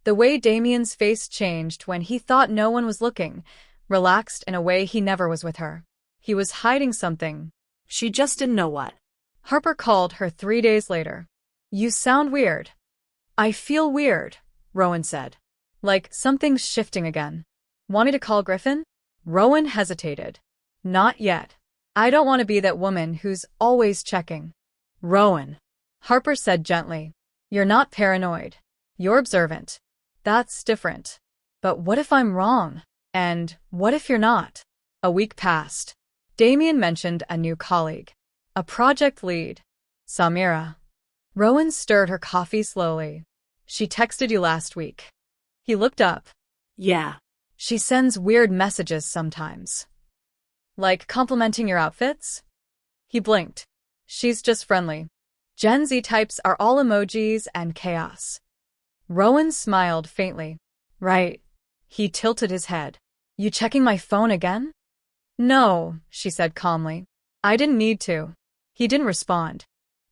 [SPEAKER 1] The way Damien's face changed when he thought no one was looking, relaxed in a way he never was with her. He was hiding something.
[SPEAKER 2] She just didn't know what.
[SPEAKER 1] Harper called her 3 days later. "You sound weird." "I feel weird," Rowan said. "Like something's shifting again." "Want me to call Griffin?" Rowan hesitated. "Not yet. I don't want to be that woman who's always checking." "Rowan," Harper said gently. "You're not paranoid. You're observant. That's different. But what if I'm wrong? And what if you're not?" A week passed. Damien mentioned a new colleague. A project lead. Samira. Rowan stirred her coffee slowly. "She texted you last week." He looked up.
[SPEAKER 2] "Yeah."
[SPEAKER 1] "She sends weird messages sometimes." "Like complimenting your outfits?" He blinked. "She's just friendly. Gen Z types are all emojis and chaos." Rowan smiled faintly. "Right." He tilted his head. "You checking my phone again?" "No," she said calmly. "I didn't need to." He didn't respond.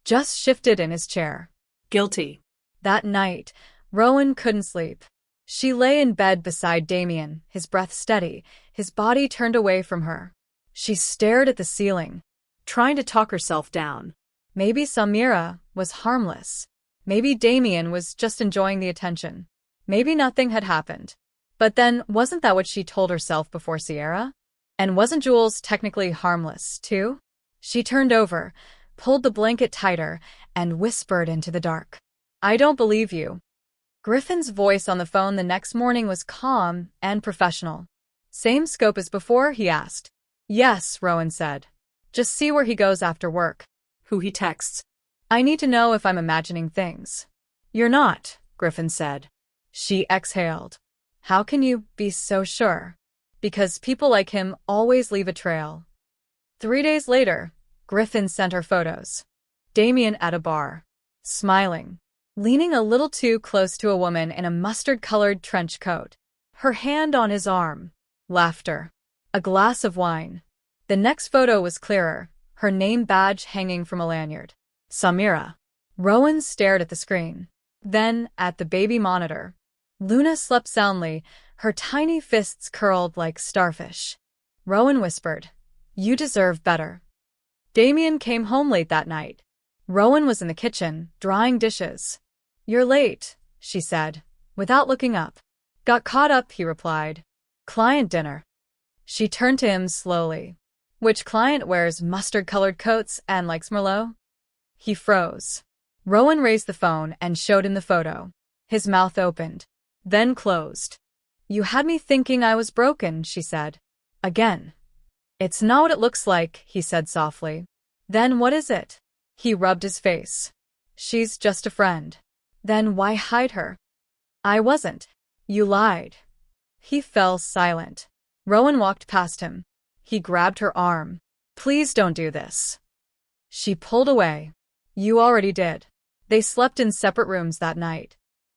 [SPEAKER 1] Just shifted in his chair.
[SPEAKER 2] "Guilty."
[SPEAKER 1] That night, Rowan couldn't sleep. She lay in bed beside Damien, his breath steady, his body turned away from her. She stared at the ceiling,
[SPEAKER 2] trying to talk herself down.
[SPEAKER 1] Maybe Samira was harmless. Maybe Damien was just enjoying the attention. Maybe nothing had happened. But then, wasn't that what she told herself before Sierra? And wasn't Jules technically harmless, too? She turned over, pulled the blanket tighter, and whispered into the dark. "I don't believe you." Griffin's voice on the phone the next morning was calm and professional. "Same scope as before?" he asked. "Yes," Rowan said. "Just see where he goes after work."
[SPEAKER 2] Who he texts.
[SPEAKER 1] "I need to know if I'm imagining things." "You're not," Griffin said. She exhaled. "How can you be so sure?" "Because people like him always leave a trail." 3 days later, Griffin sent her photos. Damien at a bar. Smiling. Leaning a little too close to a woman in a mustard-colored trench coat. Her hand on his arm. Laughter. A glass of wine. The next photo was clearer, her name badge hanging from a lanyard. Samira. Rowan stared at the screen. Then at the baby monitor. Luna slept soundly, her tiny fists curled like starfish. Rowan whispered, "You deserve better." Damien came home late that night. Rowan was in the kitchen, drying dishes. "You're late," she said, without looking up. "Got caught up," he replied. "Client dinner." She turned to him slowly. "Which client wears mustard-colored coats and likes Merlot?" He froze. Rowan raised the phone and showed him the photo. His mouth opened, then closed. "You had me thinking I was broken," she said. Again. "It's not what it looks like," he said softly. "Then what is it?" He rubbed his face. "She's just a friend." "Then why hide her?" "I wasn't." "You lied." He fell silent. Rowan walked past him. He grabbed her arm. "Please don't do this." She pulled away. "You already did." They slept in separate rooms that night.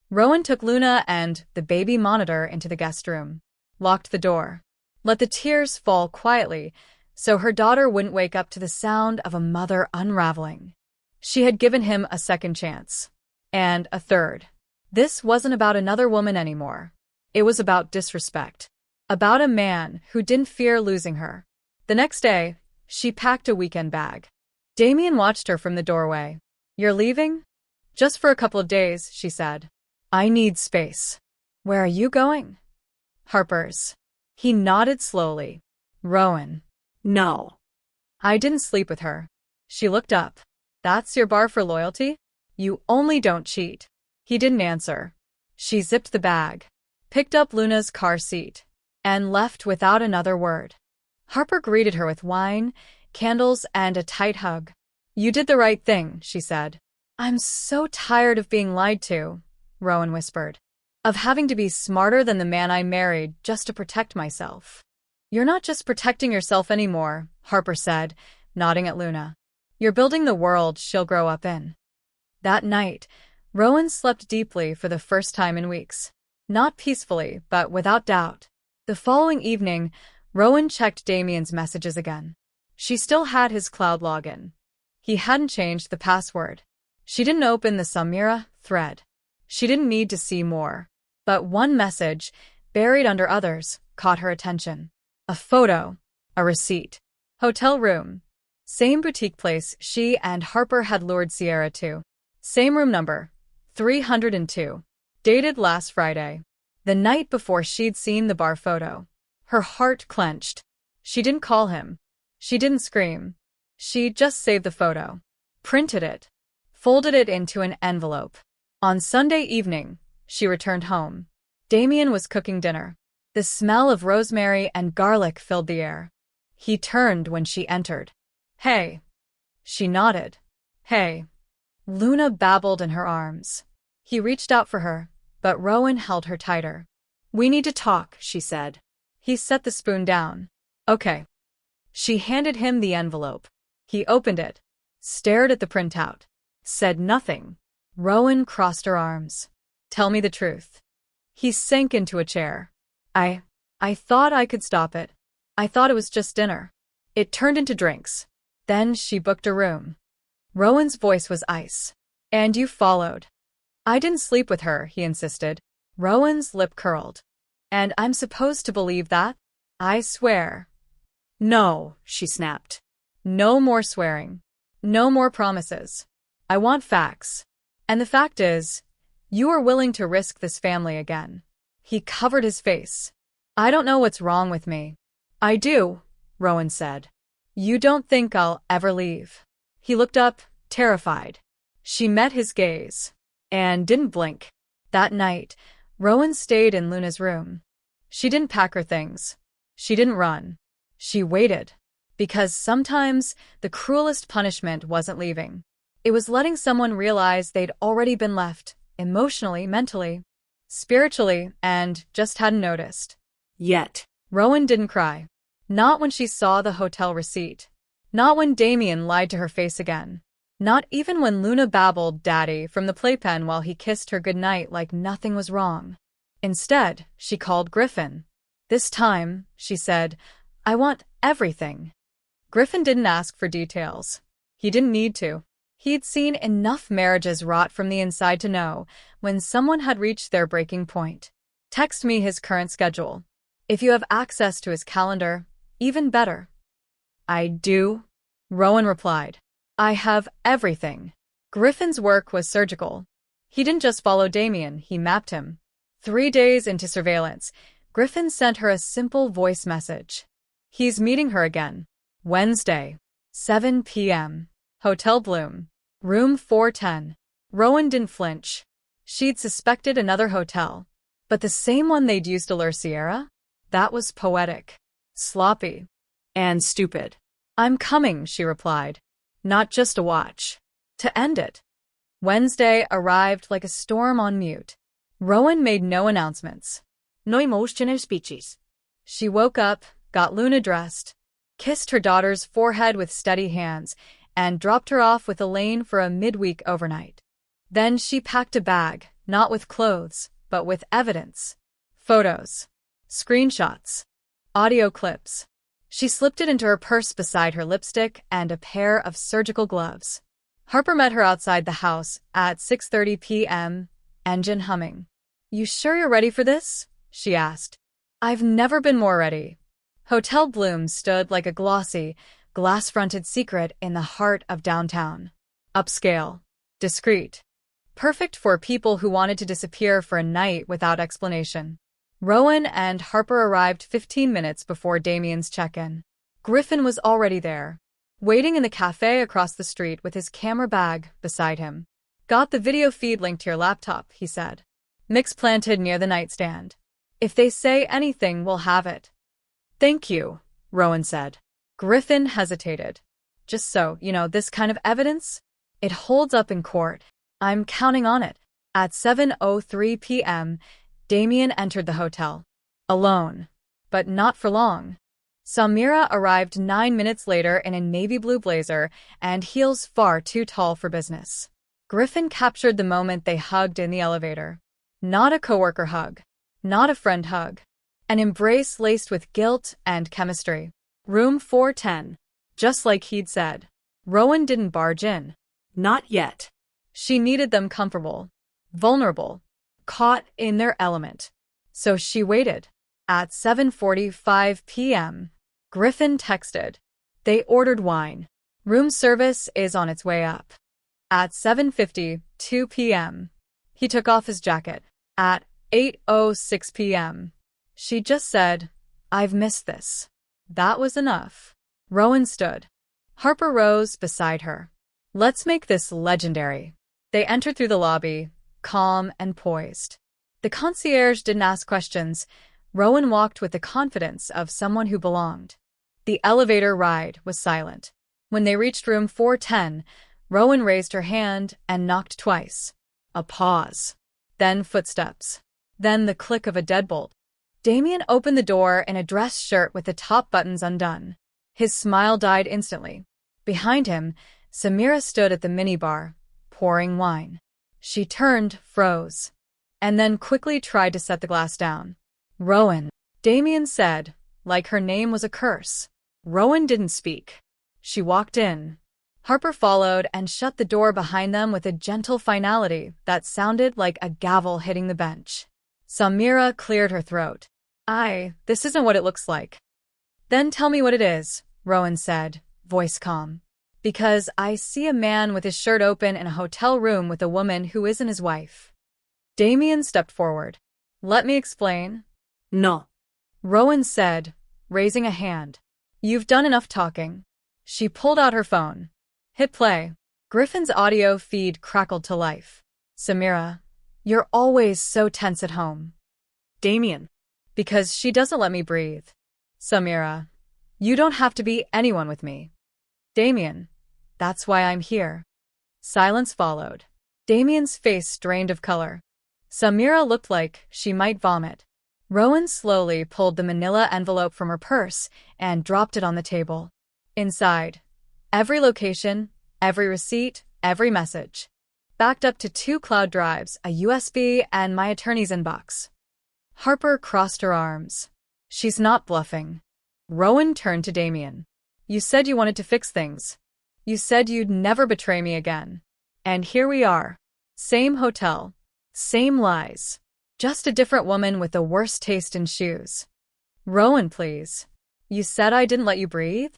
[SPEAKER 1] Rowan took Luna and the baby monitor into the guest room, locked the door, let the tears fall quietly so her daughter wouldn't wake up to the sound of a mother unraveling. She had given him a second chance. And a third. This wasn't about another woman anymore. It was about disrespect. About a man who didn't fear losing her. The next day, she packed a weekend bag. Damien watched her from the doorway. You're leaving? Just for a couple of days, she said. I need space. Where are you going? Harper's. He nodded slowly. Rowan.
[SPEAKER 2] No.
[SPEAKER 1] I didn't sleep with her. She looked up. That's your bar for loyalty? You only don't cheat. He didn't answer. She zipped the bag, picked up Luna's car seat, and left without another word. Harper greeted her with wine, candles, and a tight hug. You did the right thing, she said. I'm so tired of being lied to, Rowan whispered. Of having to be smarter than the man I married just to protect myself. You're not just protecting yourself anymore, Harper said, nodding at Luna. You're building the world she'll grow up in. That night, Rowan slept deeply for the first time in weeks. Not peacefully, but without doubt. The following evening, Rowan checked Damien's messages again. She still had his cloud login. He hadn't changed the password. She didn't open the Samira thread. She didn't need to see more. But one message, buried under others, caught her attention. A photo. A receipt. Hotel room. Same boutique place she and Harper had lured Sierra to. Same room number. 302. Dated last Friday. The night before she'd seen the bar photo. Her heart clenched. She didn't call him. She didn't scream. She just saved the photo. Printed it. Folded it into an envelope. On Sunday evening, she returned home. Damien was cooking dinner. The smell of rosemary and garlic filled the air. He turned when she entered. Hey. She nodded. Hey. Luna babbled in her arms. He reached out for her, but Rowan held her tighter. We need to talk, she said. He set the spoon down. Okay. She handed him the envelope. He opened it, stared at the printout, said nothing. Rowan crossed her arms. Tell me the truth. He sank into a chair. I thought I could stop it. I thought it was just dinner. It turned into drinks. Then she booked a room. Rowan's voice was ice. And you followed. I didn't sleep with her, he insisted. Rowan's lip curled. And I'm supposed to believe that? I swear. No, she snapped. No more swearing. No more promises. I want facts. And the fact is, you are willing to risk this family again. He covered his face. I don't know what's wrong with me. I do, Rowan said. You don't think I'll ever leave. He looked up, terrified. She met his gaze, and didn't blink. That night, Rowan stayed in Luna's room. She didn't pack her things. She didn't run. She waited. Because sometimes the cruelest punishment wasn't leaving. It was letting someone realize they'd already been left, emotionally, mentally, spiritually, and just hadn't noticed.
[SPEAKER 2] Yet.
[SPEAKER 1] Rowan didn't cry. Not when she saw the hotel receipt. Not when Damien lied to her face again. Not even when Luna babbled daddy from the playpen while he kissed her goodnight like nothing was wrong. Instead, she called Griffin. This time, she said, I want everything. Griffin didn't ask for details. He didn't need to. He'd seen enough marriages rot from the inside to know when someone had reached their breaking point. Text me his current schedule. If you have access to his calendar, even better. I do, Rowan replied. I have everything. Griffin's work was surgical. He didn't just follow Damien, he mapped him. 3 days into surveillance, Griffin sent her a simple voice message. He's meeting her again. Wednesday, 7 p.m. Hotel Bloom. Room 410. Rowan didn't flinch. She'd suspected another hotel. But the same one they'd used to lure Sierra? That was poetic. Sloppy.
[SPEAKER 2] And stupid.
[SPEAKER 1] I'm coming, she replied. Not just to watch. To end it. Wednesday arrived like a storm on mute. Rowan made no announcements.
[SPEAKER 2] No emotional speeches.
[SPEAKER 1] She woke up, got Luna dressed, kissed her daughter's forehead with steady hands, and dropped her off with Elaine for a midweek overnight. Then she packed a bag, not with clothes, but with evidence. Photos. Screenshots. Audio clips. She slipped it into her purse beside her lipstick and a pair of surgical gloves. Harper met her outside the house at 6:30 p.m., engine humming. You sure you're ready for this? She asked. I've never been more ready. Hotel Bloom stood like a glossy, glass-fronted secret in the heart of downtown. Upscale. Discreet. Perfect for people who wanted to disappear for a night without explanation. Rowan and Harper arrived 15 minutes before Damien's check-in. Griffin was already there, waiting in the cafe across the street with his camera bag beside him. Got the video feed linked to your laptop, he said. Mix planted near the nightstand. If they say anything, we'll have it.
[SPEAKER 2] Thank you, Rowan said.
[SPEAKER 1] Griffin hesitated. Just so, this kind of evidence? It holds up in court. I'm counting on it. At 7:03 p.m., Damien entered the hotel. Alone. But not for long. Samira arrived 9 minutes later in a navy blue blazer and heels far too tall for business. Griffin captured the moment they hugged in the elevator. Not a coworker hug. Not a friend hug. An embrace laced with guilt and chemistry. Room 410. Just like he'd said. Rowan didn't barge in.
[SPEAKER 2] Not yet.
[SPEAKER 1] She needed them comfortable. Vulnerable. Caught in their element. So she waited. At 7:45 p.m., Griffin texted. They ordered wine. Room service is on its way up. At 7:52 p.m., he took off his jacket. At 8:06 p.m., she just said, I've missed this. That was enough. Rowan stood. Harper rose beside her. Let's make this legendary. They entered through the lobby, calm and poised. The concierge didn't ask questions. Rowan walked with the confidence of someone who belonged. The elevator ride was silent. When they reached room 410, Rowan raised her hand and knocked twice. A pause. Then footsteps. Then the click of a deadbolt. Damien opened the door in a dress shirt with the top buttons undone. His smile died instantly. Behind him, Samira stood at the minibar, pouring wine. She turned, froze, and then quickly tried to set the glass down. Rowan, Damien said, like her name was a curse. Rowan didn't speak. She walked in. Harper followed and shut the door behind them with a gentle finality that sounded like a gavel hitting the bench. Samira cleared her throat. This isn't what it looks like. Then tell me what it is, Rowan said, voice calm. Because I see a man with his shirt open in a hotel room with a woman who isn't his wife. Damien stepped forward. Let me explain.
[SPEAKER 2] No.
[SPEAKER 1] Rowan said, raising a hand. You've done enough talking. She pulled out her phone. Hit play. Griffin's audio feed crackled to life. Samira, you're always so tense at home.
[SPEAKER 2] Damien.
[SPEAKER 1] Because she doesn't let me breathe. Samira, you don't have to be anyone with me. Damien, that's why I'm here. Silence followed. Damien's face drained of color. Samira looked like she might vomit. Rowan slowly pulled the manila envelope from her purse and dropped it on the table. Inside, every location, every receipt, every message. Backed up to 2 cloud drives, a USB, and my attorney's inbox. Harper crossed her arms. She's not bluffing. Rowan turned to Damien. You said you wanted to fix things. You said you'd never betray me again. And here we are. Same hotel. Same lies. Just a different woman with the worst taste in shoes. Rowan, please. You said I didn't let you breathe?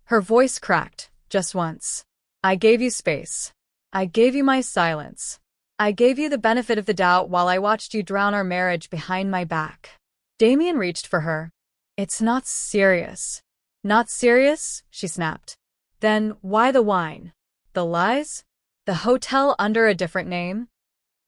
[SPEAKER 1] Her voice cracked, just once. I gave you space. I gave you my silence. I gave you the benefit of the doubt while I watched you drown our marriage behind my back. Damien reached for her. It's not serious. Not serious? She snapped. Then why the wine? The lies? The hotel under a different name?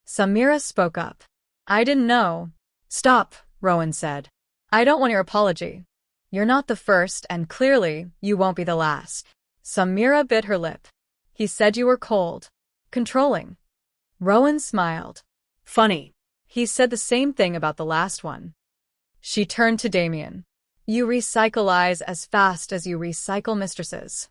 [SPEAKER 1] Samira spoke up. I didn't know. Stop, Rowan said. I don't want your apology. You're not the first, and clearly, you won't be the last. Samira bit her lip. He said you were cold. Controlling. Rowan smiled.
[SPEAKER 2] Funny.
[SPEAKER 1] He said the same thing about the last one. She turned to Damien. You recycle lies as fast as you recycle mistresses.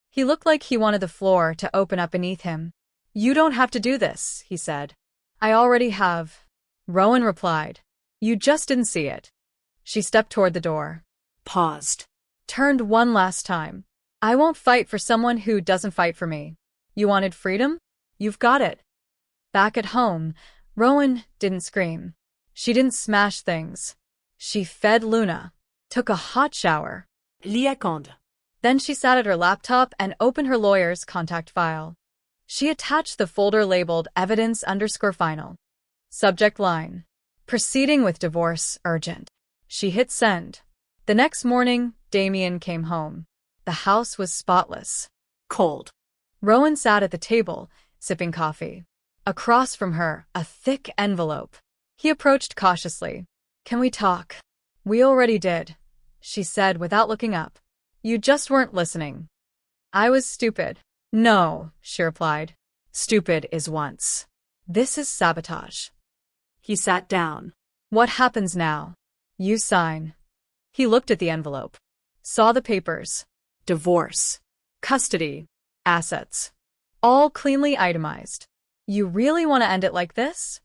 [SPEAKER 1] He looked like he wanted the floor to open up beneath him. You don't have to do this, he said. I already have. Rowan replied. You just didn't see it. She stepped toward the door.
[SPEAKER 2] Paused.
[SPEAKER 1] Turned one last time. I won't fight for someone who doesn't fight for me. You wanted freedom? You've got it. Back at home, Rowan didn't scream. She didn't smash things. She fed Luna. Took a hot shower.
[SPEAKER 2] Liaconde.
[SPEAKER 1] Then she sat at her laptop and opened her lawyer's contact file. She attached the folder labeled evidence_final. Subject line: proceeding with divorce, urgent. She hit send. The next morning, Damien came home. The house was spotless.
[SPEAKER 2] Cold.
[SPEAKER 1] Rowan sat at the table, sipping coffee. Across from her, a thick envelope. He approached cautiously. "Can we talk?" "We already did," she said without looking up. "You just weren't listening." "I was stupid." "No," she replied. "Stupid is once. This is sabotage."
[SPEAKER 2] He sat down.
[SPEAKER 1] "What happens now?" "You sign." He looked at the envelope. Saw the papers.
[SPEAKER 2] Divorce.
[SPEAKER 1] Custody. Assets. All cleanly itemized. "You really want to end it like this?"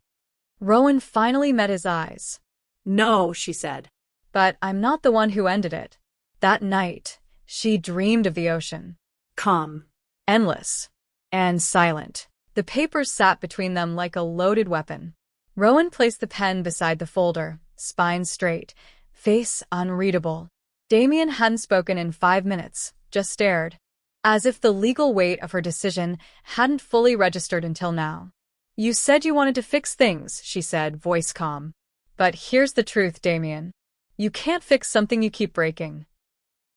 [SPEAKER 1] Rowan finally met his eyes.
[SPEAKER 2] No, she said.
[SPEAKER 1] "But I'm not the one who ended it." That night, she dreamed of the ocean.
[SPEAKER 2] Calm.
[SPEAKER 1] Endless. And silent. The papers sat between them like a loaded weapon. Rowan placed the pen beside the folder, spine straight, face unreadable. Damien hadn't spoken in 5 minutes, just stared. As if the legal weight of her decision hadn't fully registered until now. "You said you wanted to fix things," she said, voice calm. "But here's the truth, Damien. You can't fix something you keep breaking."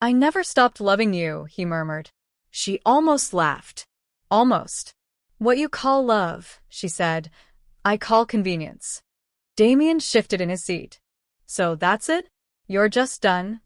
[SPEAKER 1] "I never stopped loving you," he murmured. She almost laughed. "Almost. What you call love," she said, "I call convenience." Damien shifted in his seat. "So that's it? You're just done?"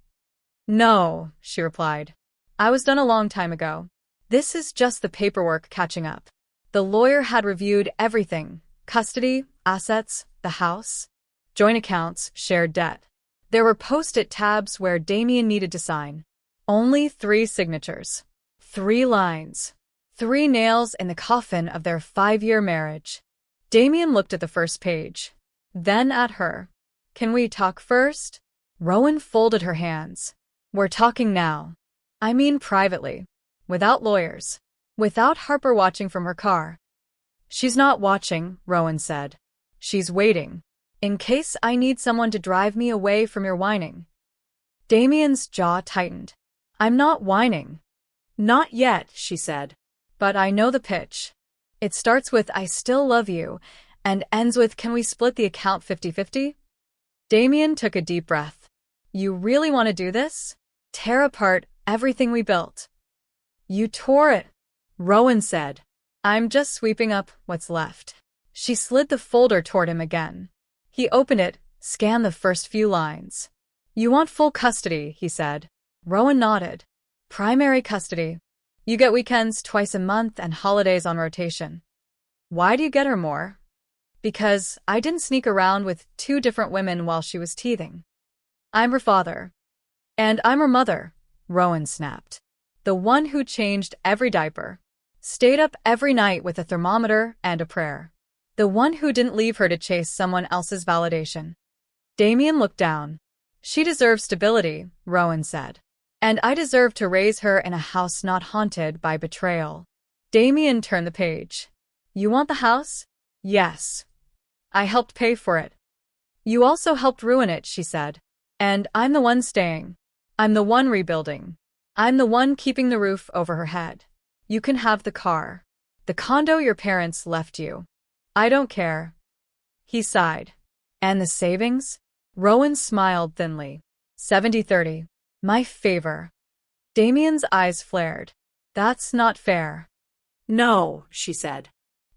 [SPEAKER 1] "No," she replied. "I was done a long time ago. This is just the paperwork catching up." The lawyer had reviewed everything: custody, assets, the house, joint accounts, shared debt. There were post-it tabs where Damien needed to sign. Only 3 signatures. 3 lines. 3 nails in the coffin of their 5-year marriage. Damien looked at the first page. Then at her. "Can we talk first?" Rowan folded her hands. "We're talking now. I mean privately. Without lawyers. Without Harper watching from her car." "She's not watching," Rowan said. "She's waiting. In case I need someone to drive me away from your whining." Damien's jaw tightened. "I'm not whining." "Not yet," she said. "But I know the pitch. It starts with 'I still love you' and ends with 'Can we split the account 50-50? Damien took a deep breath. "You really want to do this? Tear apart everything we built?" "You tore it," Rowan said. "I'm just sweeping up what's left." She slid the folder toward him again. He opened it, scanned the first few lines. "You want full custody," he said. Rowan nodded. "Primary custody. You get weekends twice a month and holidays on rotation." "Why do you get her more?" "Because I didn't sneak around with 2 different women while she was teething. I'm her father." "And I'm her mother," Rowan snapped. "The one who changed every diaper. Stayed up every night with a thermometer and a prayer. The one who didn't leave her to chase someone else's validation." Damien looked down. "She deserves stability," Rowan said. "And I deserve to raise her in a house not haunted by betrayal." Damien turned the page. "You want the house?" "Yes. I helped pay for it." "You also helped ruin it," she said. "And I'm the one staying. I'm the one rebuilding. I'm the one keeping the roof over her head. You can have the car. The condo your parents left you. I don't care." He sighed. "And the savings?" Rowan smiled thinly. 70-30. My favor. Damien's eyes flared. "That's not fair." "No," she said.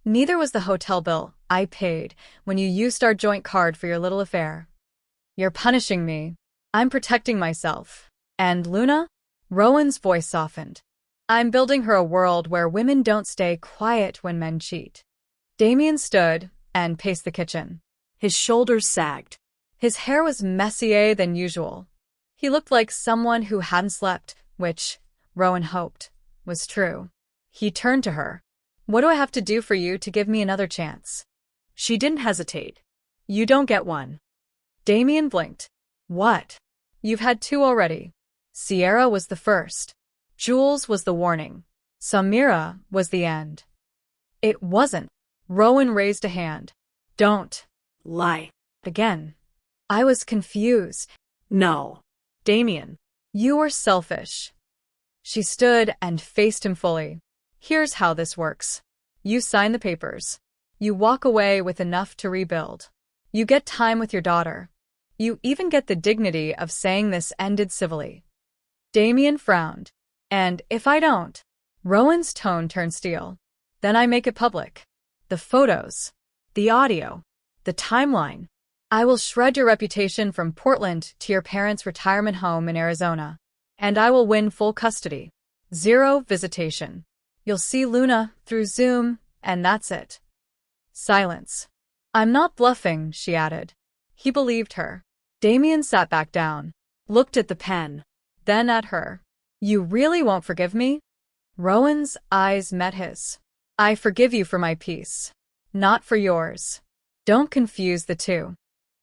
[SPEAKER 1] "Neither was the hotel bill I paid when you used our joint card for your little affair." "You're punishing me." "I'm protecting myself." "And Luna?" Rowan's voice softened. "I'm building her a world where women don't stay quiet when men cheat." Damien stood and paced the kitchen. His shoulders sagged. His hair was messier than usual. He looked like someone who hadn't slept, which, Rowan hoped, was true. He turned to her. "What do I have to do for you to give me another chance?" She didn't hesitate. "You don't get one." Damien blinked. "What?" "You've had 2 already. Sierra was the first. Jules was the warning. Samira was the end." "It wasn't." Rowan raised a hand. "Don't lie again." "I was confused." "No. Damien, you were selfish." She stood and faced him fully. "Here's how this works. You sign the papers. You walk away with enough to rebuild. You get time with your daughter. You even get the dignity of saying this ended civilly. Damien frowned. And if I don't? Rowan's tone turned steel. Then I make it public. The photos. The audio. The timeline. I will shred your reputation from Portland to your parents' retirement home in Arizona. And I will win full custody. 0 visitation. You'll see Luna through Zoom, and that's it. Silence. I'm not bluffing, she added. He believed her. Damien sat back down,
[SPEAKER 2] Looked at the pen.
[SPEAKER 1] then at her. You really won't forgive me? Rowan's eyes met his. I forgive you for my peace, not for yours. Don't confuse the two.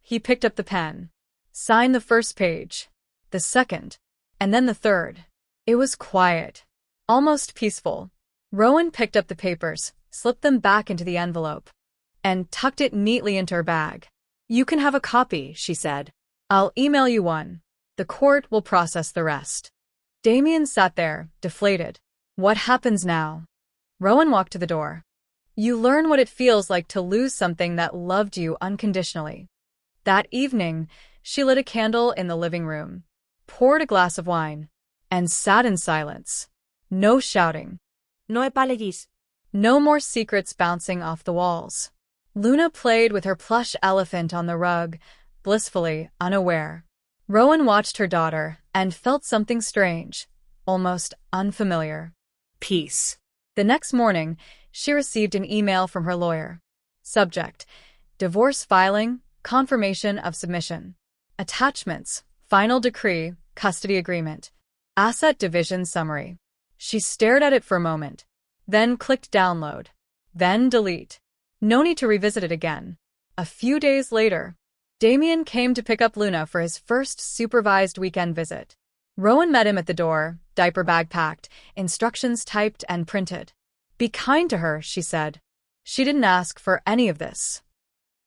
[SPEAKER 1] He picked up the pen. Signed the first page, the second, and then the third. It was quiet, almost peaceful. Rowan picked up the papers, slipped them back into the envelope, and tucked it neatly into her bag.
[SPEAKER 2] You can have a copy, she said.
[SPEAKER 1] I'll email you one. The court will process the rest. Damien sat there, deflated. What happens now? Rowan walked to the door. You learn what it feels like to lose something that loved you unconditionally. That evening, she lit a candle in the living room, poured a glass of wine, and sat in silence. No shouting.
[SPEAKER 2] No apologies.
[SPEAKER 1] No more secrets bouncing off the walls. Luna played with her plush elephant on the rug, blissfully unaware. Rowan watched her daughter and felt something strange, almost unfamiliar.
[SPEAKER 2] Peace.
[SPEAKER 1] The next morning, she received an email from her lawyer. Subject: divorce filing, confirmation of submission. Attachments: final decree, custody agreement. Asset division summary. She stared at it for a moment, then clicked download, then delete. No need to revisit it again. A few days later, Damien came to pick up Luna for his first supervised weekend visit. Rowan met him at the door, diaper bag packed, instructions typed and printed. Be kind to her, she said. She didn't ask for any of this.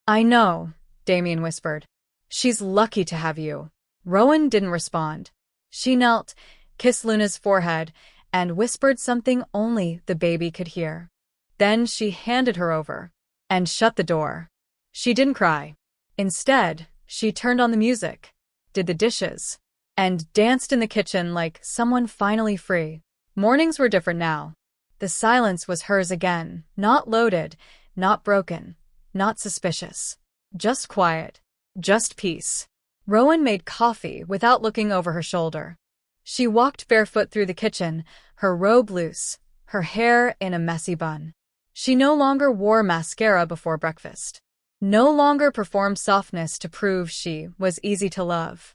[SPEAKER 1] I know, Damien whispered. She's lucky to have you. Rowan didn't respond. She knelt, kissed Luna's forehead, and whispered something only the baby could hear. Then she handed her over and shut the door. She didn't cry. Instead, she turned on the music, did the dishes, and danced in the kitchen like someone finally free. Mornings were different now. The silence was hers again, not loaded, not broken, not suspicious. Just quiet, just peace. Rowan made coffee without looking over her shoulder. She walked barefoot through the kitchen, her robe loose, her hair in a messy bun. She no longer wore mascara before breakfast. No longer performed softness to prove she was easy to love.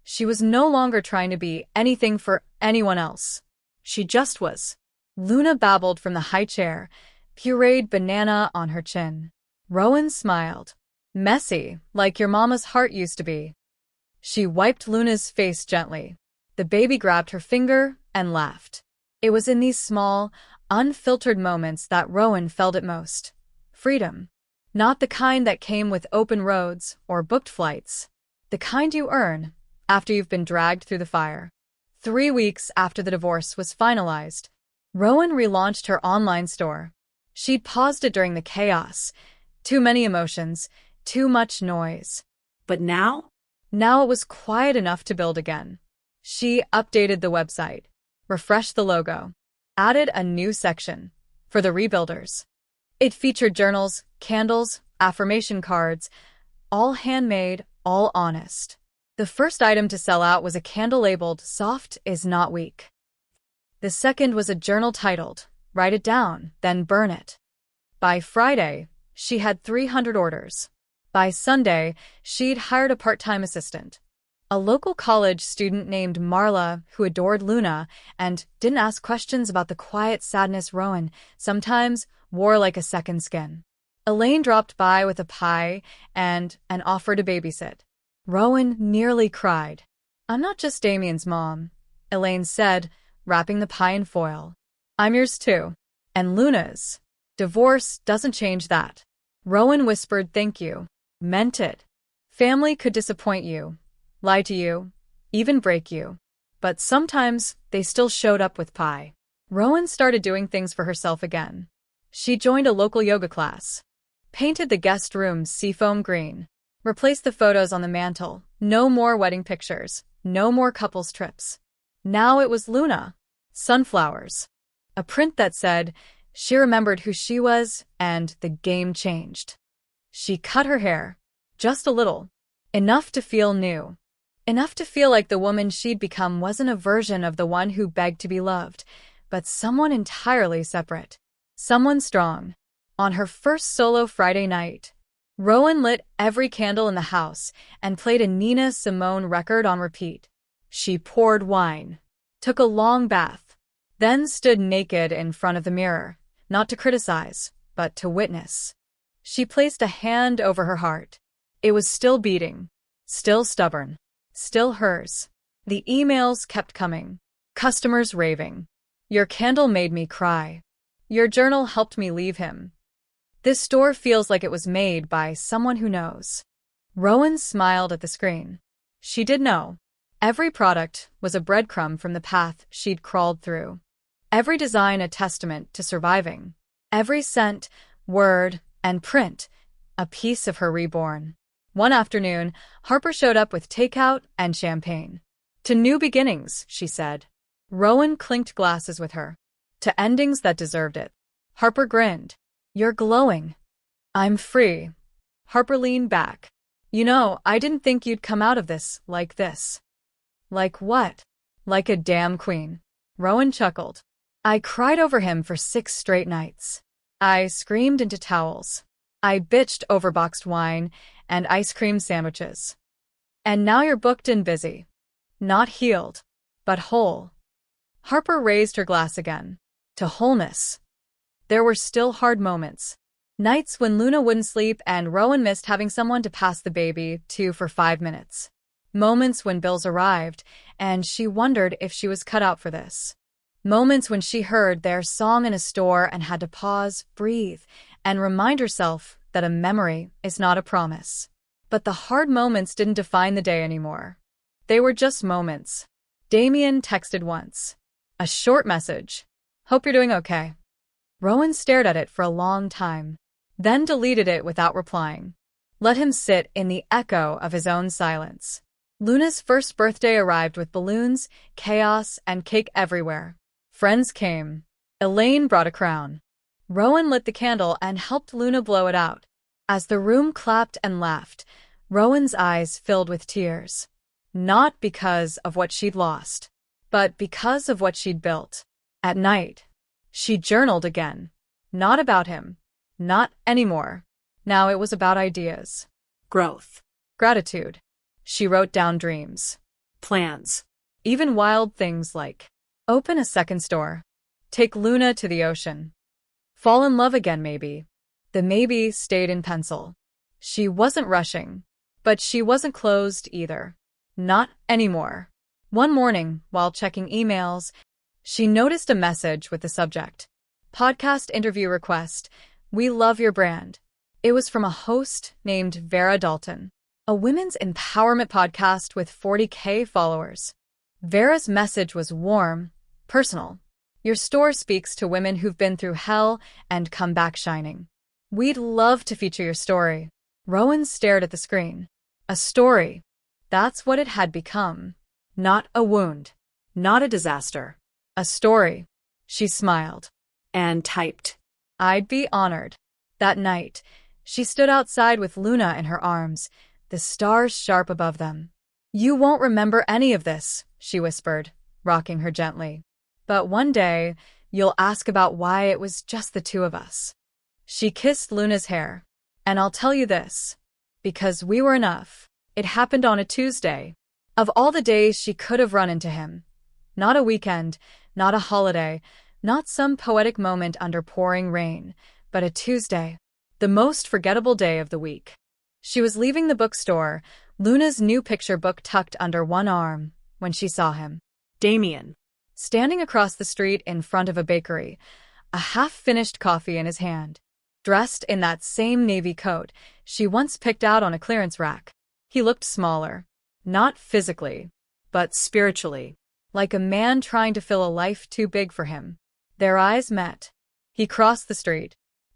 [SPEAKER 1] She was no longer trying to be anything for anyone else. She just was. Luna babbled from the high chair, pureed banana on her chin. Rowan smiled. Messy, like your mama's heart used to be. She wiped Luna's face gently. The baby grabbed her finger and laughed. It was in these small, unfiltered moments that Rowan felt it most. Freedom. Not the kind that came with open roads or booked flights. The kind you earn after you've been dragged through the fire. 3 weeks after the divorce was finalized, Rowan relaunched her online store. She'd paused it during the chaos. Too many emotions, too much noise.
[SPEAKER 2] But now?
[SPEAKER 1] Now it was quiet enough to build again. She updated the website, refreshed the logo, added a new section for the rebuilders. It featured journals, candles, affirmation cards, all handmade, all honest. The first item to sell out was a candle labeled "Soft is not weak." The second was a journal titled "Write it down, then burn it." By Friday, she had 300 orders. By Sunday, she'd hired a part-time assistant. A local college student named Marla who adored Luna and didn't ask questions about the quiet sadness Rowan sometimes wore like a second skin. Elaine dropped by with a pie and an offer to babysit. Rowan nearly cried. I'm not just Damien's mom, Elaine said, wrapping the pie in foil. I'm yours too. And Luna's. Divorce doesn't change that. Rowan whispered thank you. Meant it. Family could disappoint you, lie to you, even break you. But sometimes they still showed up with pie. Rowan started doing things for herself again. She joined a local yoga class, painted the guest room seafoam green, replaced the photos on the mantle. No more wedding pictures, no more couples trips. Now it was Luna. Sunflowers. A print that said, she remembered who she was, and the game changed. She cut her hair. Just a little. Enough to feel new. Enough to feel like the woman she'd become wasn't a version of the one who begged to be loved, but someone entirely separate. Someone strong. On her first solo Friday night, Rowan lit every candle in the house and played a Nina Simone record on repeat. She poured wine, took a long bath, then stood naked in front of the mirror, not to criticize, but to witness. She placed a hand over her heart. It was still beating, still stubborn, still hers. The emails kept coming, customers raving. Your candle made me cry. Your journal helped me leave him. This store feels like it was made by someone who knows. Rowan smiled at the screen. She did know. Every product was a breadcrumb from the path she'd crawled through. Every design a testament to surviving. Every scent, word, and print, a piece of her reborn. One afternoon, Harper showed up with takeout and champagne. To new beginnings, she said. Rowan clinked glasses with her. To endings that deserved it. Harper grinned. You're glowing. I'm free. Harper leaned back. You know, I didn't think you'd come out of this like this. Like what? Like a damn queen. Rowan chuckled. I cried over him for 6 straight nights. I screamed into towels. I bitched over boxed wine and ice cream sandwiches. And now you're booked and busy. Not healed, but whole. Harper raised her glass again. To wholeness. There were still hard moments. Nights when Luna wouldn't sleep and Rowan missed having someone to pass the baby to for 5 minutes. Moments when bills arrived and she wondered if she was cut out for this. Moments when she heard their song in a store and had to pause, breathe, and remind herself that a memory is not a promise. But the hard moments didn't define the day anymore. They were just moments. Damien texted once. A short message. Hope you're doing okay. Rowan stared at it for a long time, then deleted it without replying. Let him sit in the echo of his own silence. Luna's first birthday arrived with balloons, chaos, and cake everywhere. Friends came. Elaine brought a crown. Rowan lit the candle and helped Luna blow it out. As the room clapped and laughed, Rowan's eyes filled with tears. Not because of what she'd lost, but because of what she'd built. At night, she journaled again. Not about him. Not anymore. Now it was about ideas.
[SPEAKER 2] Growth.
[SPEAKER 1] Gratitude. She wrote down dreams.
[SPEAKER 2] Plans.
[SPEAKER 1] Even wild things like open a second store. Take Luna to the ocean. Fall in love again maybe. The maybe stayed in pencil. She wasn't rushing, but she wasn't closed either. Not anymore. One morning, while checking emails, she noticed a message with the subject. Podcast interview request. We love your brand. It was from a host named Vera Dalton, a women's empowerment podcast with 40K followers. Vera's message was warm, personal. Your store speaks to women who've been through hell and come back shining. We'd love to feature your story. Rowan stared at the screen. A story. That's what it had become. Not a wound.
[SPEAKER 2] Not a disaster.
[SPEAKER 1] A story. She smiled.
[SPEAKER 2] And typed.
[SPEAKER 1] I'd be honored. That night, she stood outside with Luna in her arms, the stars sharp above them. You won't remember any of this, she whispered, rocking her gently. But one day, you'll ask about why it was just the two of us. She kissed Luna's hair. And I'll tell you this. Because we were enough. It happened on a Tuesday. Of all the days she could have run into him. Not a weekend, not a holiday, not some poetic moment under pouring rain, but a Tuesday. The most forgettable day of the week. She was leaving the bookstore, Luna's new picture book tucked under one arm, when she saw him.
[SPEAKER 2] Damien.
[SPEAKER 1] Standing across the street in front of a bakery, a half-finished coffee in his hand. Dressed in that same navy coat she once picked out on a clearance rack. He looked smaller. Not physically, but spiritually. Like a man trying to fill a life too big for him. Their eyes met. He crossed the street.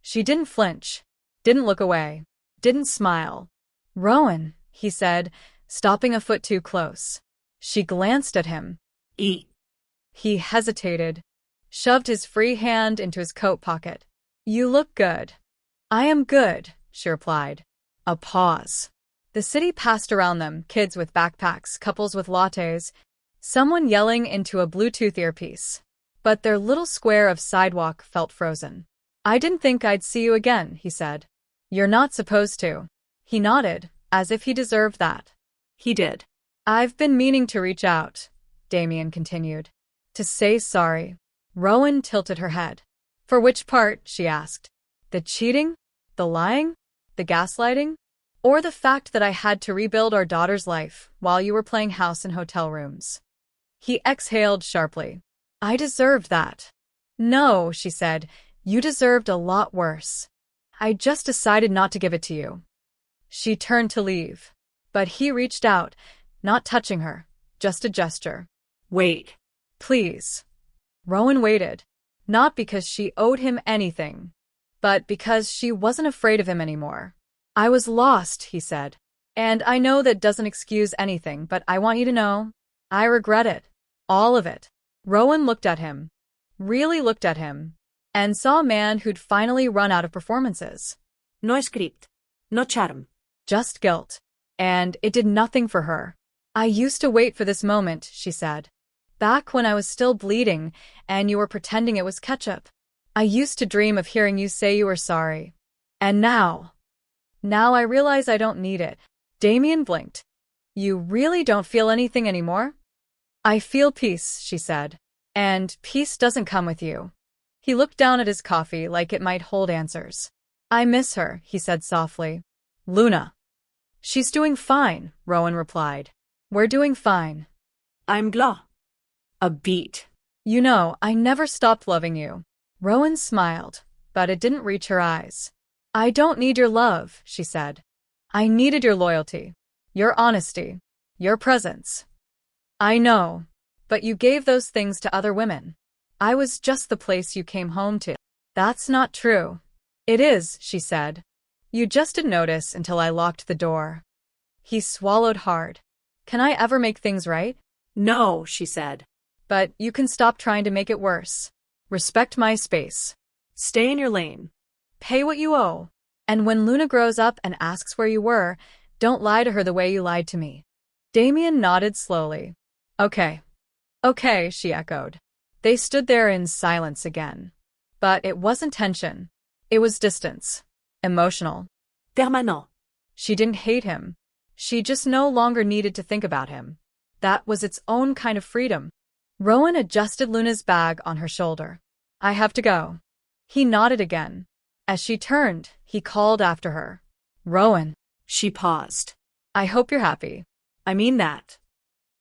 [SPEAKER 1] She didn't flinch, didn't look away, didn't smile. "Rowan," he said, stopping a foot too close. She glanced at him.
[SPEAKER 2] Eat.
[SPEAKER 1] He hesitated, shoved his free hand into his coat pocket. "You look good." "I am good," she replied. A pause. The city passed around them, kids with backpacks, couples with lattes, someone yelling into a Bluetooth earpiece. But their little square of sidewalk felt frozen. "I didn't think I'd see you again," he said. "You're not supposed to." He nodded, as if he deserved that.
[SPEAKER 2] He did.
[SPEAKER 1] "I've been meaning to reach out," Damien continued. "To say sorry." Rowan tilted her head. "For which part?" she asked. "The cheating? The lying? The gaslighting? Or the fact that I had to rebuild our daughter's life while you were playing house in hotel rooms?" He exhaled sharply. "I deserved that." "No," she said. "You deserved a lot worse. I just decided not to give it to you." She turned to leave. But he reached out, not touching her, just a gesture.
[SPEAKER 2] Wait.
[SPEAKER 1] "Please." Rowan waited, not because she owed him anything, but because she wasn't afraid of him anymore. "I was lost," he said. "And I know that doesn't excuse anything, but I want you to know, I regret it. All of it." Rowan looked at him, really looked at him, and saw a man who'd finally run out of performances.
[SPEAKER 2] No script. No charm.
[SPEAKER 1] Just guilt. And it did nothing for her. "I used to wait for this moment," she said. "Back when I was still bleeding and you were pretending it was ketchup. I used to dream of hearing you say you were sorry. And now I realize I don't need it." Damien blinked. "You really don't feel anything anymore?" "I feel peace," she said. "And peace doesn't come with you." He looked down at his coffee like it might hold answers. "I miss her," he said softly. "Luna." "She's doing fine," Rowan replied. "We're doing fine."
[SPEAKER 2] I'm glad. A beat.
[SPEAKER 1] "You know, I never stopped loving you." Rowan smiled, but it didn't reach her eyes. "I don't need your love," she said. "I needed your loyalty, your honesty, your presence." "I know, but you gave those things to other women. I was just the place you came home to." "That's not true." "It is," she said. "You just didn't notice until I locked the door." He swallowed hard. "Can I ever make things right?"
[SPEAKER 2] No, she said.
[SPEAKER 1] "But you can stop trying to make it worse. Respect my space.
[SPEAKER 2] Stay in your lane.
[SPEAKER 1] Pay what you owe. And when Luna grows up and asks where you were, don't lie to her the way you lied to me." Damien nodded slowly. "Okay." "Okay," she echoed. They stood there in silence again. But it wasn't tension. It was distance. Emotional.
[SPEAKER 2] Permanent.
[SPEAKER 1] She didn't hate him. She just no longer needed to think about him. That was its own kind of freedom. Rowan adjusted Luna's bag on her shoulder. "I have to go." He nodded again. As she turned, he called after her. "Rowan."
[SPEAKER 2] She paused.
[SPEAKER 1] "I hope you're happy."
[SPEAKER 2] I mean that.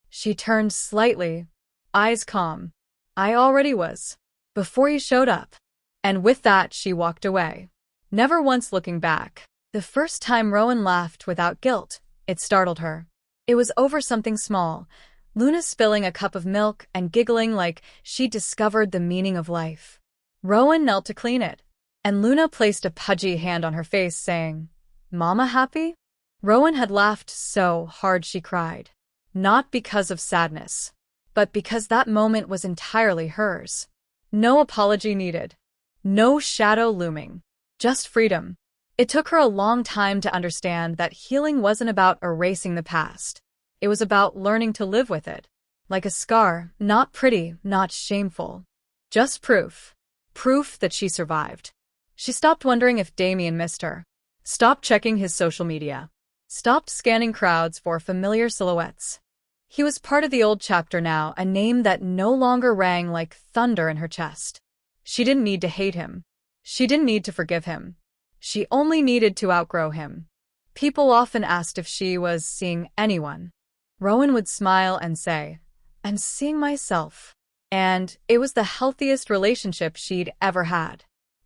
[SPEAKER 1] She turned slightly, eyes calm. "I already was. Before you showed up." And with that, she walked away, never once looking back. The first time Rowan laughed without guilt, it startled her. It was over something small, Luna spilling a cup of milk and giggling like she'd discovered the meaning of life. Rowan knelt to clean it, and Luna placed a pudgy hand on her face, saying, "Mama happy?" Rowan had laughed so hard she cried. Not because of sadness, but because that moment was entirely hers. No apology needed. No shadow looming. Just freedom. It took her a long time to understand that healing wasn't about erasing the past. It was about learning to live with it. Like a scar, not pretty, not shameful. Just proof. Proof that she survived. She stopped wondering if Damien missed her. Stopped checking his social media. Stopped scanning crowds for familiar silhouettes. He was part of the old chapter now, a name that no longer rang like thunder in her chest. She didn't need to hate him. She didn't need to forgive him. She only needed to outgrow him. People often asked if she was seeing anyone. Rowan would smile and say, "I'm seeing myself." And it was the healthiest relationship she'd ever had.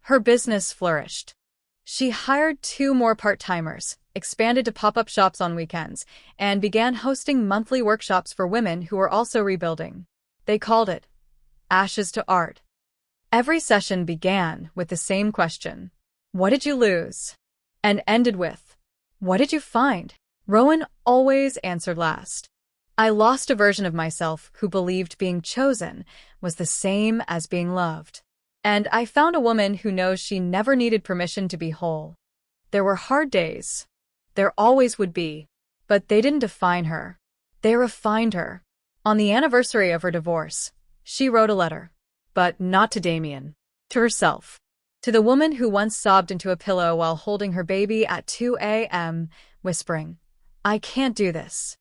[SPEAKER 1] Her business flourished. She hired 2 more part-timers, expanded to pop-up shops on weekends, and began hosting monthly workshops for women who were also rebuilding. They called it Ashes to Art. Every session began with the same question. "What did you lose?" and ended with, "What did you find?" Rowan always answered last. "I lost a version of myself who believed being chosen was the same as being loved. And I found a woman who knows she never needed permission to be whole." There were hard days. There always would be. But they didn't define her. They refined her. On the anniversary of her divorce, she wrote a letter. But not to Damien. To herself. To the woman who once sobbed into a pillow while holding her baby at 2 a.m., whispering, "I can't do this."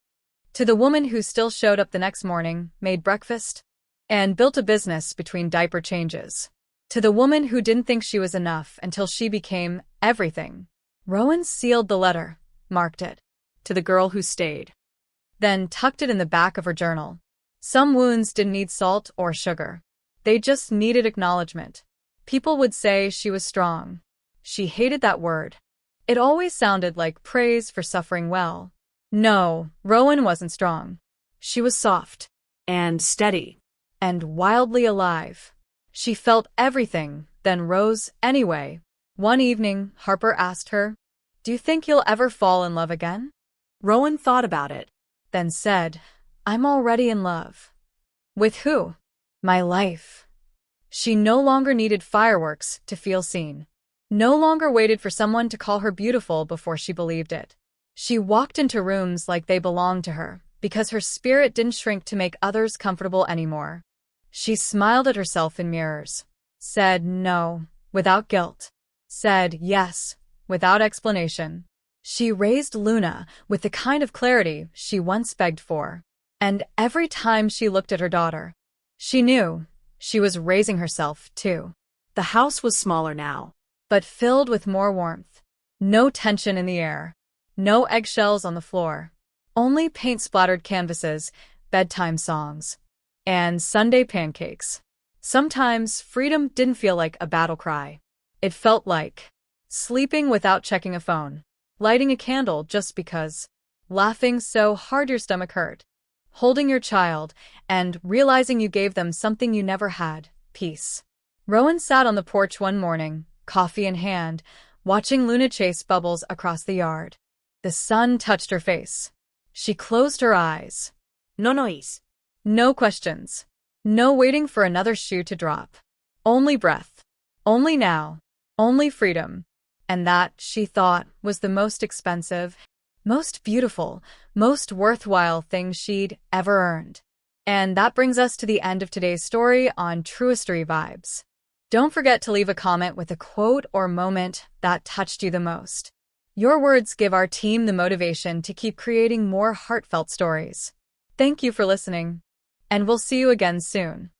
[SPEAKER 1] To the woman who still showed up the next morning, made breakfast, and built a business between diaper changes. To the woman who didn't think she was enough until she became everything. Rowan sealed the letter, marked it. To the girl who stayed. Then tucked it in the back of her journal. Some wounds didn't need salt or sugar. They just needed acknowledgement. People would say she was strong. She hated that word. It always sounded like praise for suffering well. No, Rowan wasn't strong. She was soft.
[SPEAKER 2] And steady.
[SPEAKER 1] And wildly alive. She felt everything, then rose anyway. One evening, Harper asked her, "Do you think you'll ever fall in love again?"
[SPEAKER 2] Rowan thought about it.
[SPEAKER 1] Then said, "I'm already in love." With who? My life. She no longer needed fireworks to feel seen. No longer waited for someone to call her beautiful before she believed it. She walked into rooms like they belonged to her, because her spirit didn't shrink to make others comfortable anymore. She smiled at herself in mirrors. Said no, without guilt. Said yes, without explanation. She raised Luna with the kind of clarity she once begged for. And every time she looked at her daughter, she knew she was raising herself, too.
[SPEAKER 2] The house was smaller now.
[SPEAKER 1] But filled with more warmth. No tension in the air. No eggshells on the floor. Only paint-splattered canvases, bedtime songs, and Sunday pancakes. Sometimes freedom didn't feel like a battle cry. It felt like sleeping without checking a phone, lighting a candle just because, laughing so hard your stomach hurt, holding your child and realizing you gave them something you never had, peace. Rowan sat on the porch one morning, coffee in hand, watching Luna chase bubbles across the yard. The sun touched her face. She closed her eyes.
[SPEAKER 2] No noise.
[SPEAKER 1] No questions. No waiting for another shoe to drop. Only breath. Only now. Only freedom. And that, she thought, was the most expensive, most beautiful, most worthwhile thing she'd ever earned. And that brings us to the end of today's story on Truistery Vibes. Don't forget to leave a comment with a quote or moment that touched you the most. Your words give our team the motivation to keep creating more heartfelt stories. Thank you for listening, and we'll see you again soon.